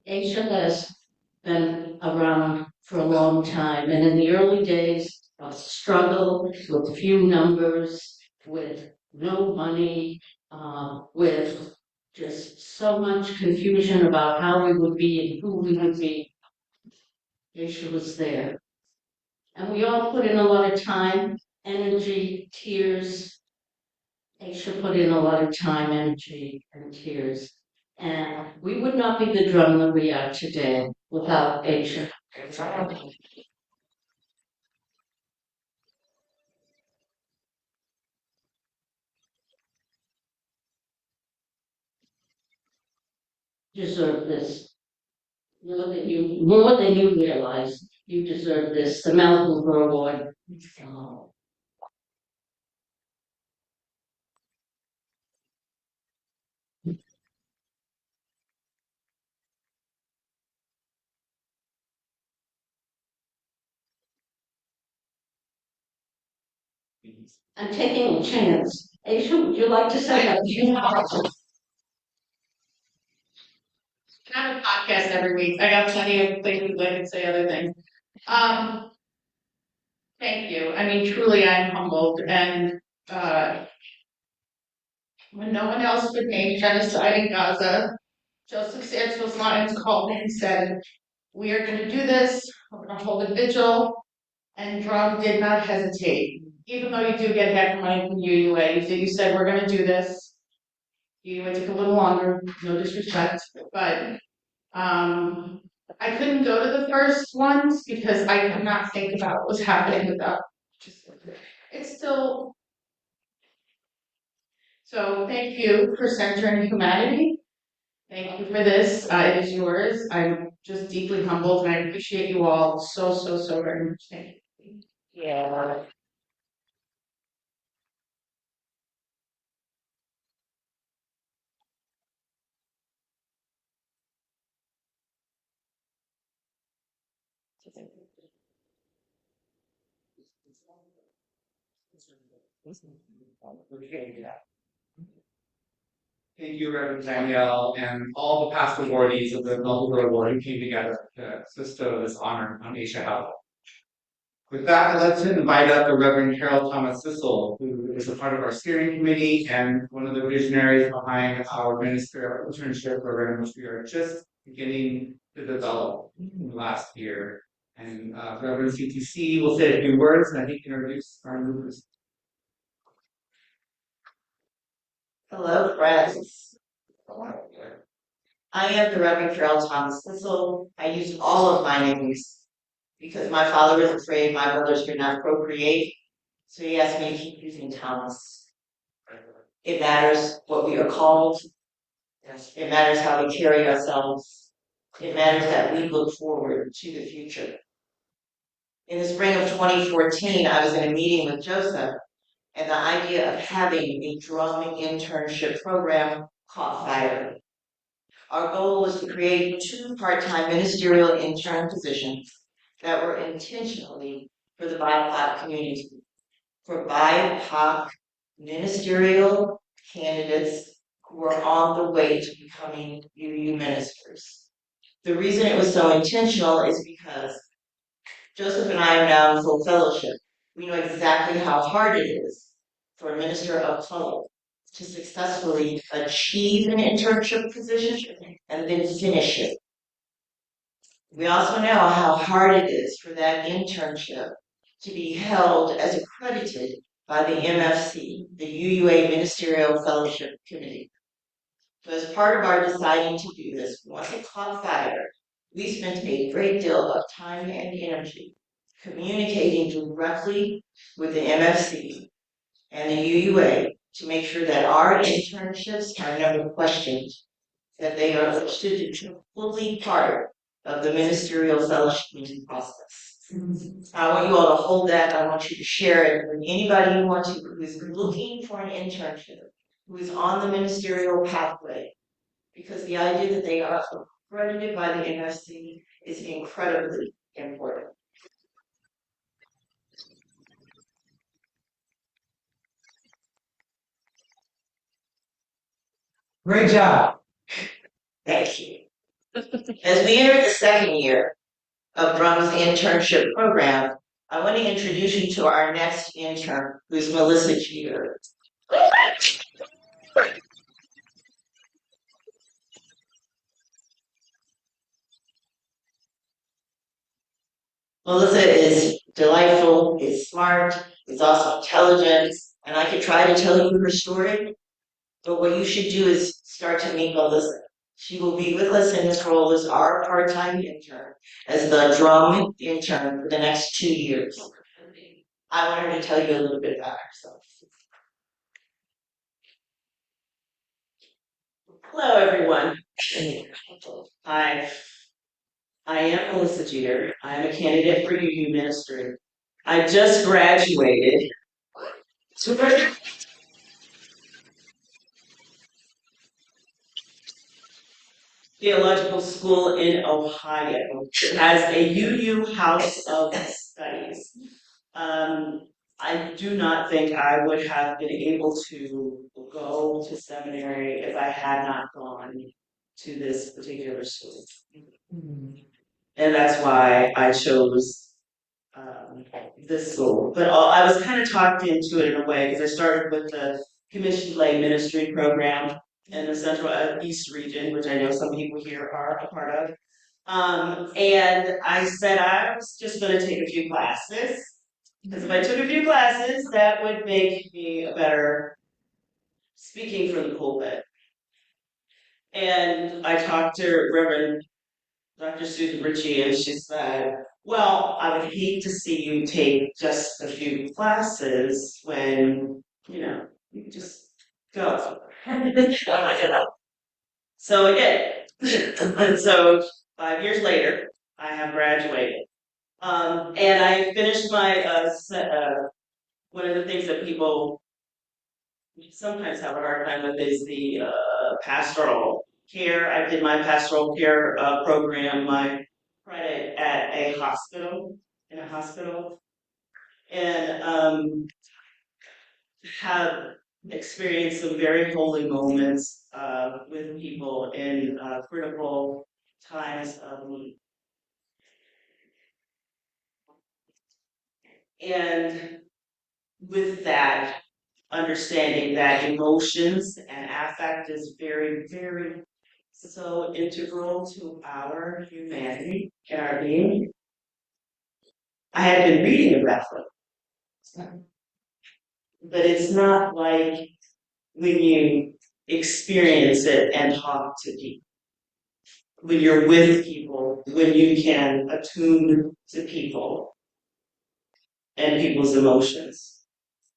Asia has been around for a long time, and in the early days of struggle with few numbers, with no money, with just so much confusion about how we would be and who we would be, Aisha was there. And we all put in a lot of time, energy, tears. Aisha put in a lot of time, energy, and tears. And we would not be the drum that we are today without Aisha. You deserve this. More than you realize, you deserve this. The Mel Hoover Award. I'm taking a chance. Aisha, would you like to say a few words? I have a podcast every week. I got plenty of things I can say other things. Um, thank you. I mean, truly, I'm humbled and, when no one else would name genocide in Gaza, Joseph Santos Lyons called me and said, we are gonna do this, we're gonna hold a vigil, and DRUUMM did not hesitate. Even though you do get half money from UUA, you said, we're gonna do this. UUA took a little longer, no disrespect, but I couldn't go to the first ones because I could not think about what was happening without just, it's still. So thank you for centering humanity. Thank you for this. It is yours. I'm just deeply humbled and I appreciate you all so, so, so very much. Thank you. Yeah. Thank you, Reverend Danielle, and all the past awardees of the multiple award who came together to bestow this honor on Aisha Health. With that, I'd like to invite up the Reverend Carol Thomas Sissel, who is a part of our steering committee and one of the visionaries behind our ministerial internship program, which we are just beginning to develop in the last year. And Reverend CTC will say a few words and I think introduce our movers. Hello, friends. I am the Reverend Carol Thomas Sissel. I use all of my names because my father was afraid my brothers would not procreate, so he asked me to keep using Thomas. It matters what we are called. It matters how we carry ourselves. It matters that we look forward to the future. In the spring of 2014, I was in a meeting with Joseph, and the idea of having a DRUUMM internship program caught fire. Our goal was to create 2 part-time ministerial intern positions that were intentionally for the BIPOC community, for BIPOC ministerial candidates who are on the way to becoming UU ministers. The reason it was so intentional is because Joseph and I are now in full fellowship. We know exactly how hard it is for a minister of color to successfully achieve an internship position and then finish it. We also know how hard it is for that internship to be held as accredited by the MFC, the UUA Ministerial Fellowship Committee. So as part of our deciding to do this, once it caught fire, we spent a great deal of time and energy communicating directly with the MFC and the UUA to make sure that our internships are never questioned, that they are understood to be fully part of the ministerial fellowship process. I want you all to hold that. I want you to share it with anybody you want to who is looking for an internship, who is on the ministerial pathway, because the idea that they are accredited by the MFC is incredibly important. Great job. Thank you. As we enter the second year of DRUUMM's internship program, I want to introduce you to our next intern, who's Melissa Jeter. Melissa is delightful, is smart, is also intelligent, and I could try to tell you her story, but what you should do is start to meet Melissa. She will be with us in this role as our part-time intern, as the DRUUMM intern for the next 2 years. I want her to tell you a little bit about herself. Hello, everyone. Hi. I am Melissa Jeter. I am a candidate for UU ministry. I just graduated. theological school in Ohio as a UU House of Studies. I do not think I would have been able to go to seminary if I had not gone to this particular school. And that's why I chose this school. But I was kind of talked into it in a way because I started with the Commissioned Lay Ministry program in the Central East region, which I know some people here are a part of. And I said I was just going to take a few classes because if I took a few classes, that would make me a better speaking from the pulpit. And I talked to Reverend Dr. Susan Ritchie, and she said, well, I would hate to see you take just a few classes when, you just go. So I did. And so 5 years later, I have graduated. And I finished my, one of the things that people sometimes have a hard time with is the pastoral care. I did my pastoral care program, my credit at a hospital, in a hospital, and have experienced some very holy moments with people in critical times of need. And with that, understanding that emotions and affect is very, very so integral to our humanity and our being. I had been reading about it, but it's not like when you experience it and talk to people, when you're with people, when you can attune to people and people's emotions.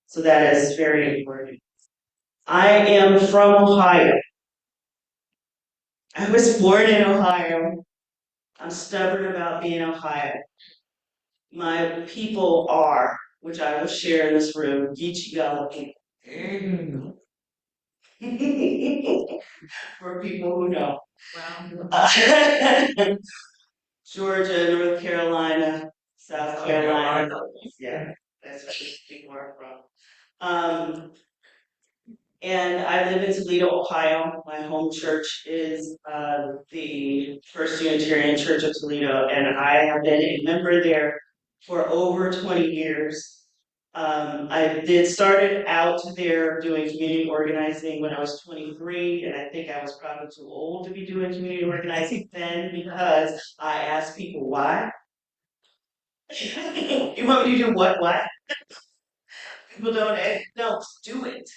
So that is very important. I am from Ohio. I was born in Ohio. I'm stubborn about being Ohio. My people are, which I will share in this room, Geechee Gullah people. For people who know. Georgia, North Carolina, South Carolina. Yeah, that's where these people are from. And I live in Toledo, Ohio. My home church is the First Unitarian Church of Toledo, and I have been a member there for over 20 years. I started out there doing community organizing when I was 23, and I think I was probably too old to be doing community organizing then because I asked people why. You want me to do what? What? People don't do it.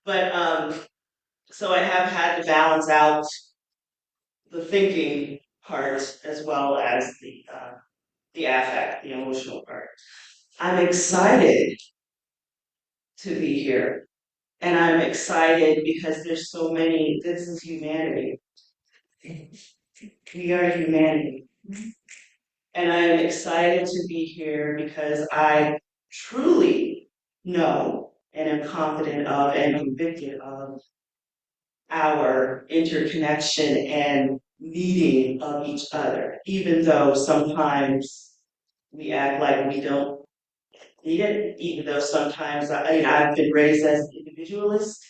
But so I have had to balance out the thinking part as well as the affect, the emotional part. I'm excited to be here. And I'm excited because there's so many, this is humanity. We are humanity. And I am excited to be here because I truly know and am confident of and convicted of our interconnection and needing of each other, even though sometimes we act like we don't need it, even though sometimes, I've been raised as an individualist,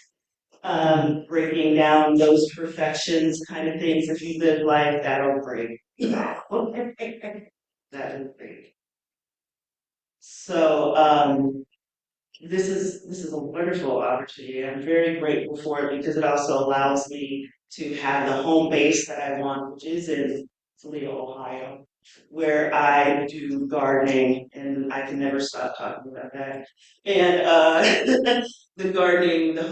breaking down those perfections kind of things. If you live life, that'll break. That'll break. So, this is a wonderful opportunity. I'm very grateful for it because it also allows me to have the home base that I want, which is in Toledo, Ohio, where I do gardening, and I can never stop talking about that. And the gardening, the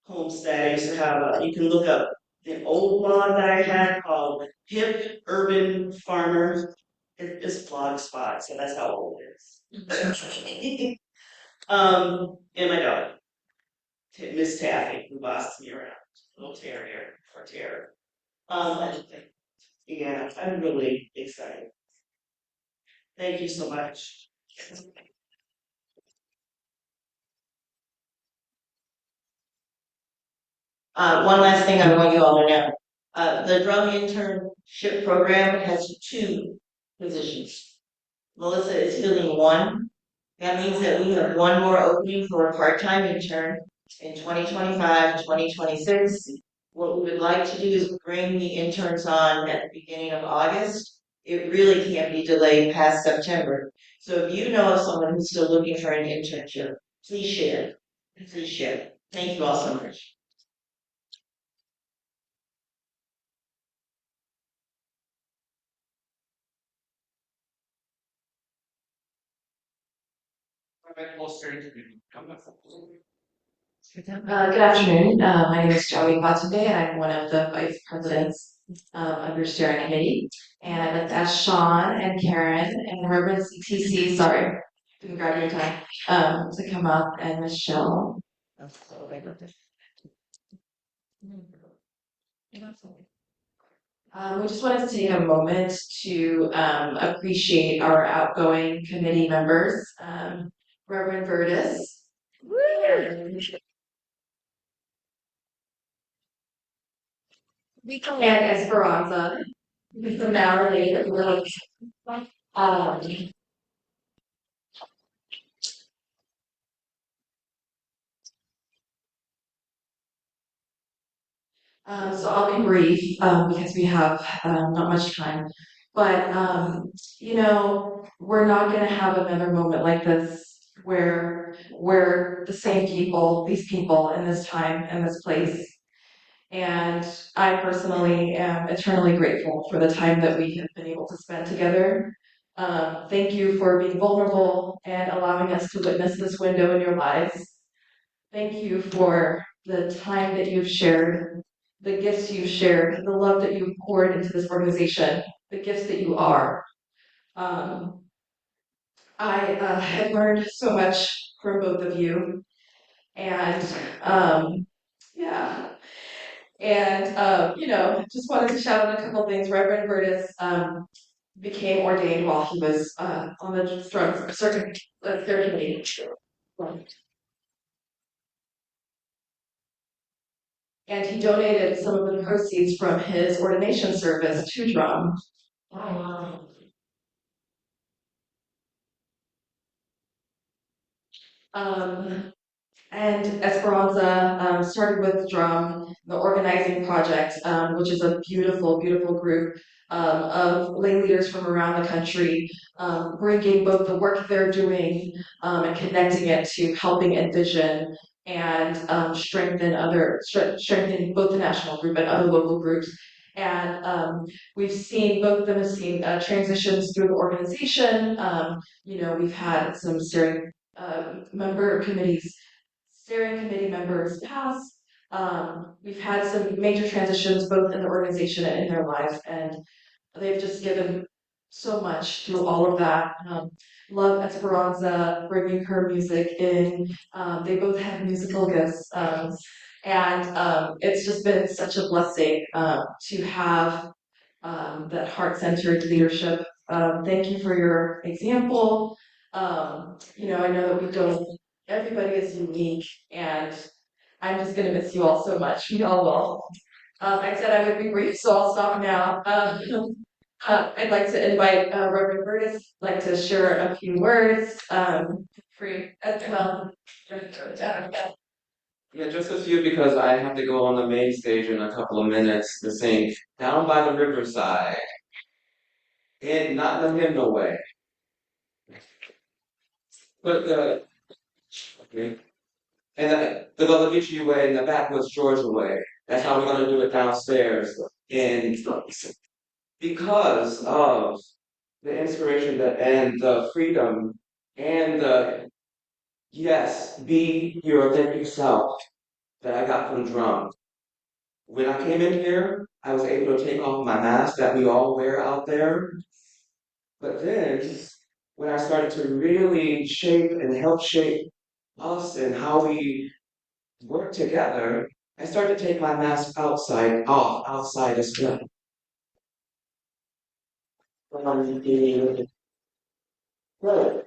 homestead. I used to have you can look up the old blog that I had called Hip Urban Farmer. It's blog spot, so that's how old it is. And my dog, Miss Taffy, who bossed me around, little terrier or terror. Yeah, I'm really excited. Thank you so much. One last thing I want you all to know. The drum internship program has 2 positions. Melissa is filling one. That means that we have one more opening for a part-time intern in 2025, 2026. What we would like to do is bring the interns on at the beginning of August. It really can't be delayed past September. So if you know of someone who's still looking for an internship, please share. Please share. Thank you all so much. Good afternoon. My name is Joey Batunde, and I'm one of the vice presidents of your steering committee. And I'd like to ask Sean and Karen and Reverend CTC, sorry, didn't grab your time, to come up, and Michelle. We just wanted to take a moment to appreciate our outgoing committee members, Reverend Vertis. And Esperanza, who's now related. Um, so I'll be brief because we have not much time. But we're not going to have another moment like this where we're the same people, these people in this time and this place. And I personally am eternally grateful for the time that we have been able to spend together. Thank you for being vulnerable and allowing us to witness this window in your lives. Thank you for the time that you've shared, the gifts you've shared, the love that you've poured into this organization, the gifts that you are. I have learned so much from both of you. And yeah. And just wanted to shout out a couple things. Reverend Vertis became ordained while he was on the circuit committee. And he donated some of the proceeds from his ordination service to DRUUMM. And Esperanza started with DRUUMM, the organizing project, which is a beautiful, beautiful group of lay leaders from around the country, bringing both the work they're doing and connecting it to helping envision and strengthen both the national group and other local groups. And both of them have seen transitions through the organization. We've had some steering committee members pass. We've had some major transitions both in the organization and in their lives, and they've just given so much through all of that. Love Esperanza, bringing her music in. They both have musical gifts, and it's just been such a blessing to have that heart-centered leadership. Thank you for your example. I know that we don't, everybody is unique, and I'm just going to miss you all so much. We all will. I said I would be brief, so I'll stop now. I'd like to invite Reverend Burtis, like to share a few words as well. Yeah, just a few because I have to go on the main stage in a couple of minutes to sing Down by the Riverside. And not in a hymnal way. But okay. And the Gullah way in the backwoods Georgia way. That's how we're gonna do it downstairs. And because of the inspiration and the freedom and the yes, be your authentic self that I got from DRUUMM. When I came in here, I was able to take off my mask that we all wear out there. But then, when I started to really shape and help shape us and how we work together, I started to take my mask outside as well. Good.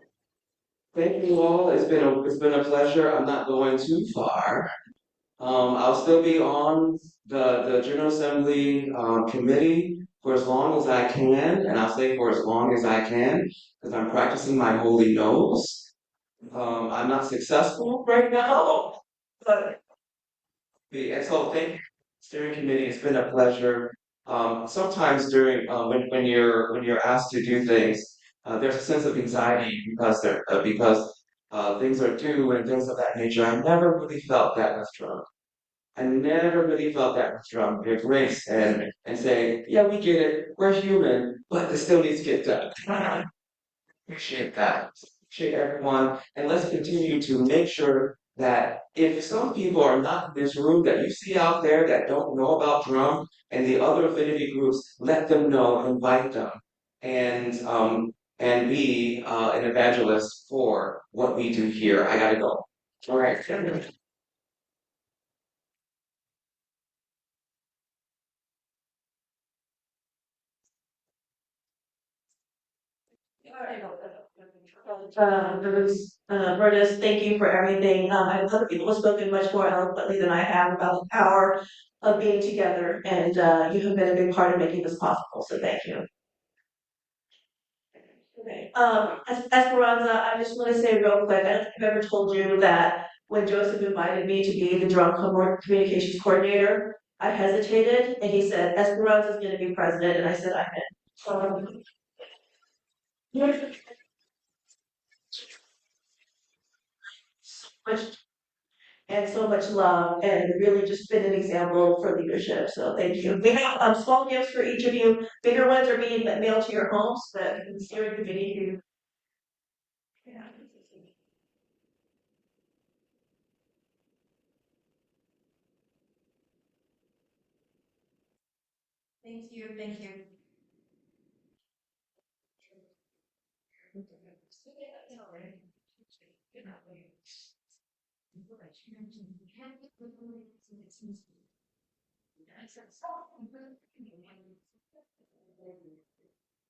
Thank you all. It's been a pleasure. I'm not going too far. I'll still be on the General Assembly committee for as long as I can, and I'll say for as long as I can, because I'm practicing my holy nose. I'm not successful right now, but and so thank you, steering committee. It's been a pleasure. Sometimes during when you're asked to do things, there's a sense of anxiety because things are due and things of that nature. I never really felt that with Trump. I never really felt that with Trump. Their grace and saying, yeah, we get it, we're human, but this still needs to get done. Appreciate that. Appreciate everyone. And let's continue to make sure that if some people are not in this room that you see out there that don't know about drum and the other affinity groups, let them know, invite them, and be an evangelist for what we do here. I gotta go. All right. Bernice, thank you for everything. I know other people have spoken much more eloquently than I have about the power of being together, and you have been a big part of making this possible, so thank you. Okay. Esperanza, I just want to say real quick, I don't think I've ever told you that when Joseph invited me to be the communications coordinator, I hesitated, and he said, Esperanza's gonna be president, and I said, I'm in. So much and so much love and really just been an example for leadership. So thank you. We have small gifts for each of you. Bigger ones are being mailed to your homes, but the steering committee who yeah. Thank you, thank you.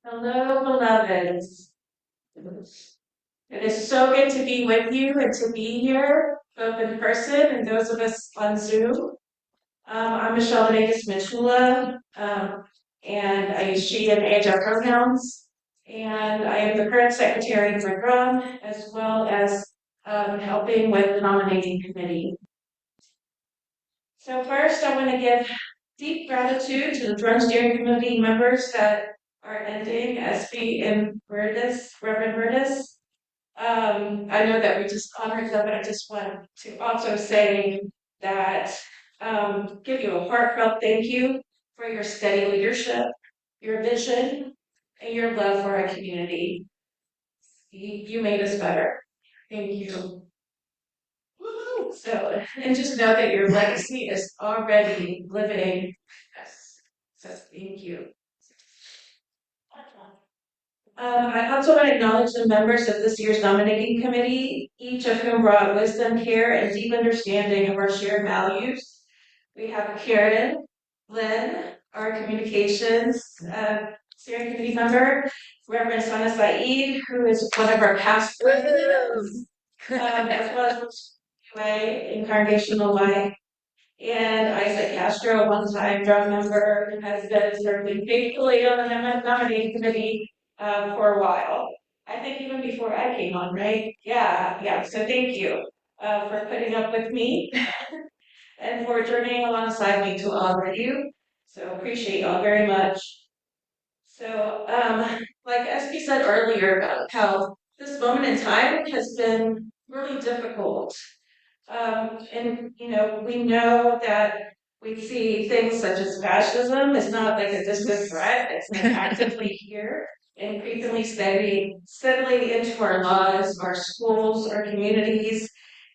Hello, beloveds. It is so good to be with you and to be here, both in person and those of us on Zoom. I'm Michelle Vegas Mitchula, and I use she and HR pronouns. And I am the current secretary for DRUUMM, as well as helping with the nominating committee. So first, I want to give deep gratitude to the DRUUMM steering committee members that are ending, SB and Reverend Burtis. I know that we just honored them, but I just want to also say that give you a heartfelt thank you for your steady leadership, your vision, and your love for our community. You made us better. Thank you. Woo-hoo! So, and just know that your legacy is already living. Yes. So thank you. I also want to acknowledge the members of this year's nominating committee, each of whom brought wisdom, care, and deep understanding of our shared values. We have Karen, Lynn, our communications steering committee member, Reverend Sana Saeed, who is one of our past presidents, as well as UA in Congregational Life, and Isaac Castro, a one-time drum member, who has been serving faithfully on the nominating committee for a while. I think even before I came on, right? Yeah. So thank you for putting up with me and for journeying alongside me to all of you. So appreciate y'all very much. So, like SB said earlier about how this moment in time has been really difficult. And we know that we see things such as fascism is not like a distant threat, it's like actively here and creepingly steadily into our lives, our schools, our communities,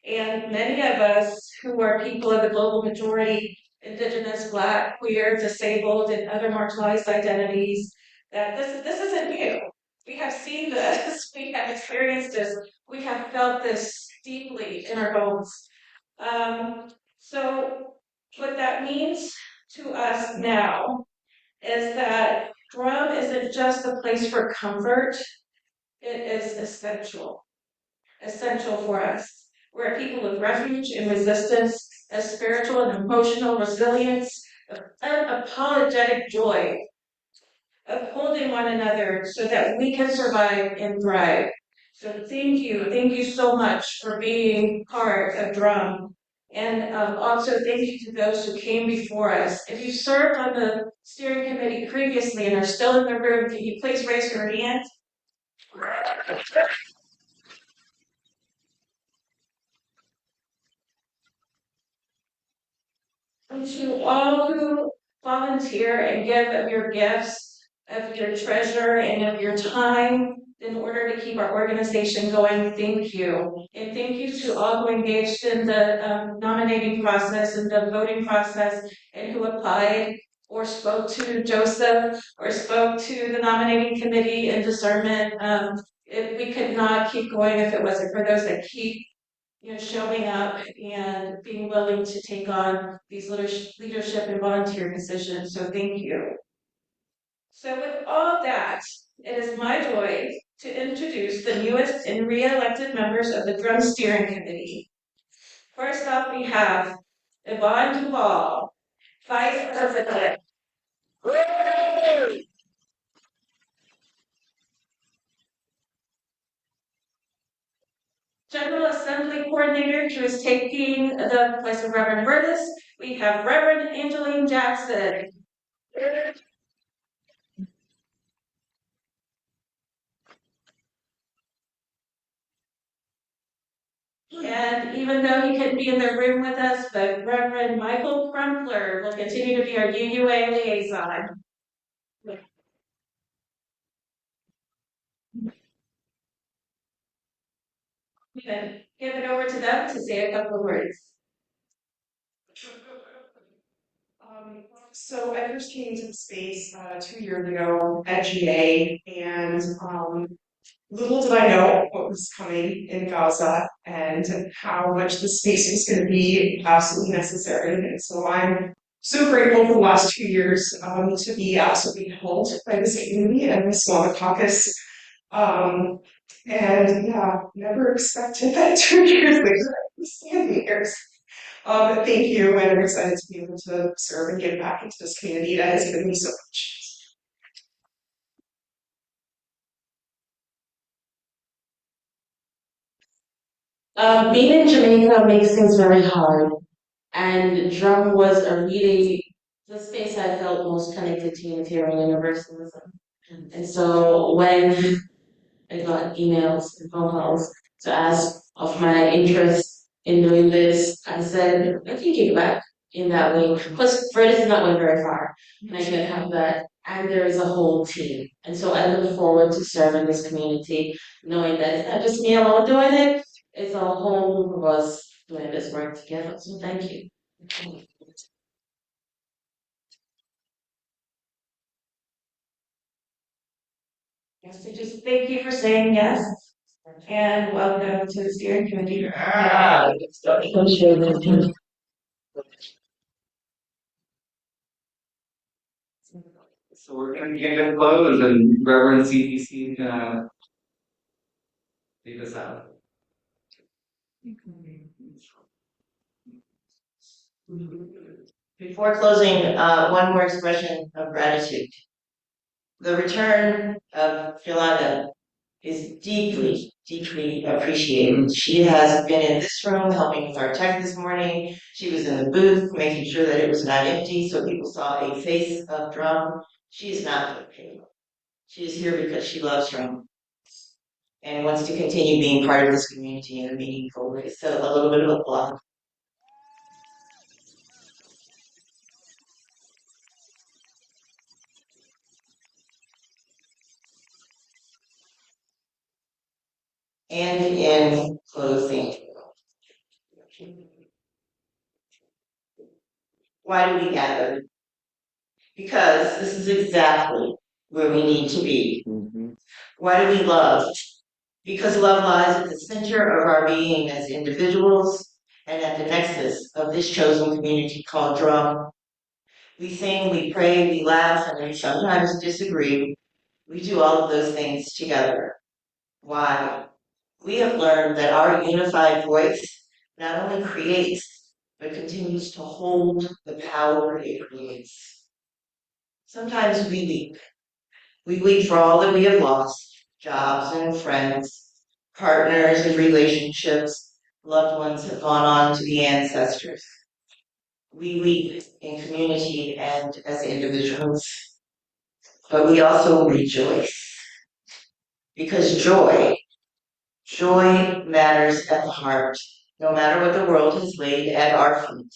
and many of us who are people of the global majority, Indigenous, Black, queer, disabled, and other marginalized identities, that this isn't new. We have seen this, we have experienced this, we have felt this deeply in our bones. So what that means to us now is that DRUUMM isn't just a place for comfort, it is essential for us. We're a people of refuge and resistance, a spiritual and emotional resilience, unapologetic joy of holding one another so that we can survive and thrive. So thank you so much for being part of DRUUMM. And also thank you to those who came before us. If you served on the steering committee previously and are still in the room, can you please raise your hand? And to all who volunteer and give of your gifts, of your treasure, and of your time in order to keep our organization going, thank you. And thank you to all who engaged in the nominating process and the voting process and who applied or spoke to Joseph or spoke to the nominating committee and discernment. If we could not keep going if it wasn't for those that keep showing up and being willing to take on these leadership and volunteer positions. So thank you. So with all that, it is my joy to introduce the newest and re-elected members of the DRUUMM Steering Committee. First up, we have Yvonne Duval, Vice President. General Assembly Coordinator, who is taking the place of Reverend Burtis. We have Reverend Angeline Jackson. And even though he couldn't be in the room with us, but Reverend Michael Crumpler will continue to be our UUA liaison. I'm going to give it over to them to say a couple of words. So I first came to the space 2 years ago at GA, and little did I know what was coming in Gaza and how much the space was going to be absolutely necessary. And so I'm so grateful for the last 2 years to be absolutely held by this community and this Mama Caucus. And yeah, never expected that 2 years later I was standing here. But thank you, and I'm excited to be able to serve and give back into this community that has given me so much. Being in Jamaica makes things very hard, and drum was a really the space I felt most connected to Unitarian Universalism. And so when I got emails and phone calls to ask of my interest in doing this, I said, I can give back in that way. Because Fred is not going very far, and I can have that. And there is a whole team. And so I look forward to serving this community, knowing that it's not just me alone doing it, it's a whole group of us doing this work together. So thank you. Yes, so just thank you for saying yes, and welcome to the steering committee. So we're gonna begin to close, and Reverend CDC lead us out. Before closing, one more expression of gratitude. The return of Yolanda is deeply, deeply appreciated. She has been in this room helping with our tech this morning. She was in the booth making sure that it was not empty so people saw a face of drum. She is not for payroll. She is here because she loves drum and wants to continue being part of this community in a meaningful way. So a little bit of applause. And in closing, why do we gather? Because this is exactly where we need to be. Why do we love? Because love lies at the center of our being as individuals and at the nexus of this chosen community called DRUUMM. We sing, we pray, we laugh, and we sometimes disagree. We do all of those things together. Why? We have learned that our unified voice not only creates, but continues to hold the power it creates. Sometimes we weep. We weep for all that we have lost, jobs and friends, partners and relationships, loved ones have gone on to be ancestors. We weep in community and as individuals, but we also rejoice. Because joy matters at the heart, no matter what the world has laid at our feet,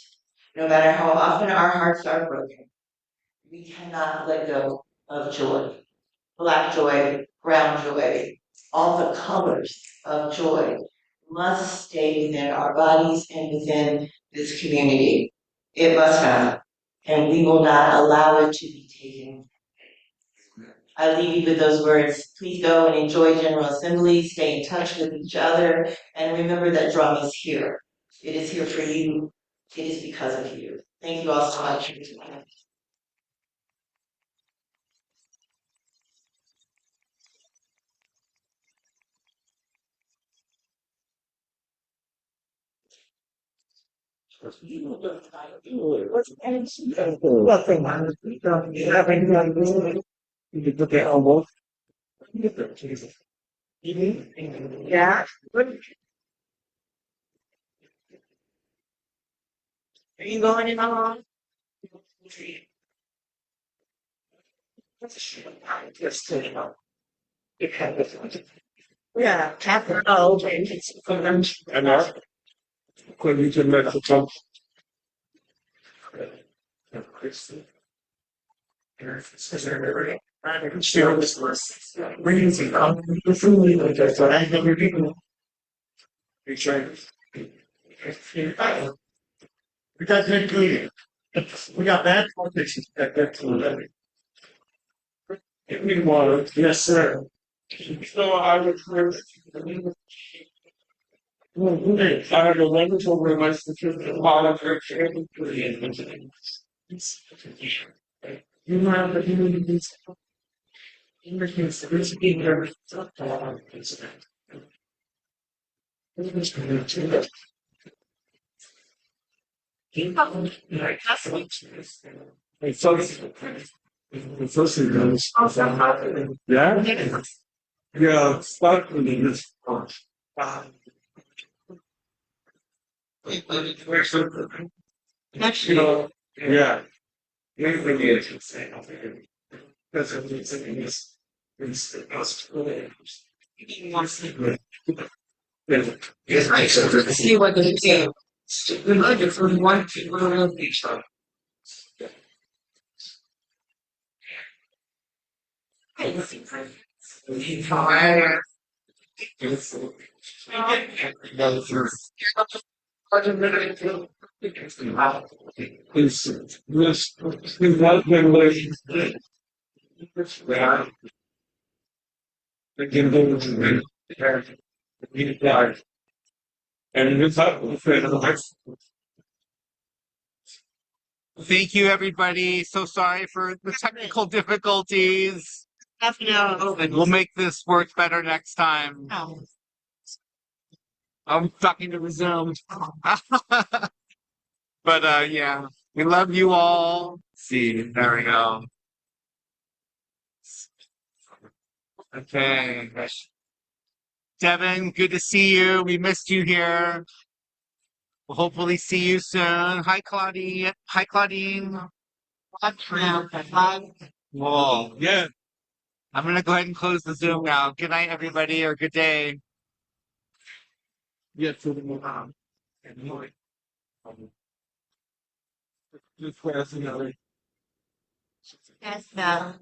no matter how often our hearts are broken. We cannot let go of joy. Black joy, brown joy, all the colors of joy must stay within our bodies and within this community. It must not, and we will not allow it to be taken. I leave you with those words. Please go and enjoy General Assembly, stay in touch with each other, and remember that drum is here. It is here for you. It is because of you. Thank you all so much for your time. Yeah. Are you going in alone? Yeah, Catherine. Oh, okay. And now, could you turn that to top? Share this list. Bringing some the food like that. So I never do. We try. We got good food. We got bad politics. Got good food. Give me water. Yes, sir. So I would. I have a wonderful relationship with Oliver. You have the communities. Yeah? Yeah, start with this. You know, yeah. Maybe it's insane. That's what it's saying is. It's see what the game. We like it from one to one each other. Thank you, everybody. So sorry for the technical difficulties. We'll make this work better next time. I'm talking to resume. But yeah, we love you all. See, there we go. Okay. Devin, good to see you. We missed you here. We'll hopefully see you soon. Hi, Claudine. Hi, Claudine. Whoa. Yeah. I'm gonna go ahead and close the Zoom now. Good night, everybody, or good day. Yeah, to the move on. Just Yes, no.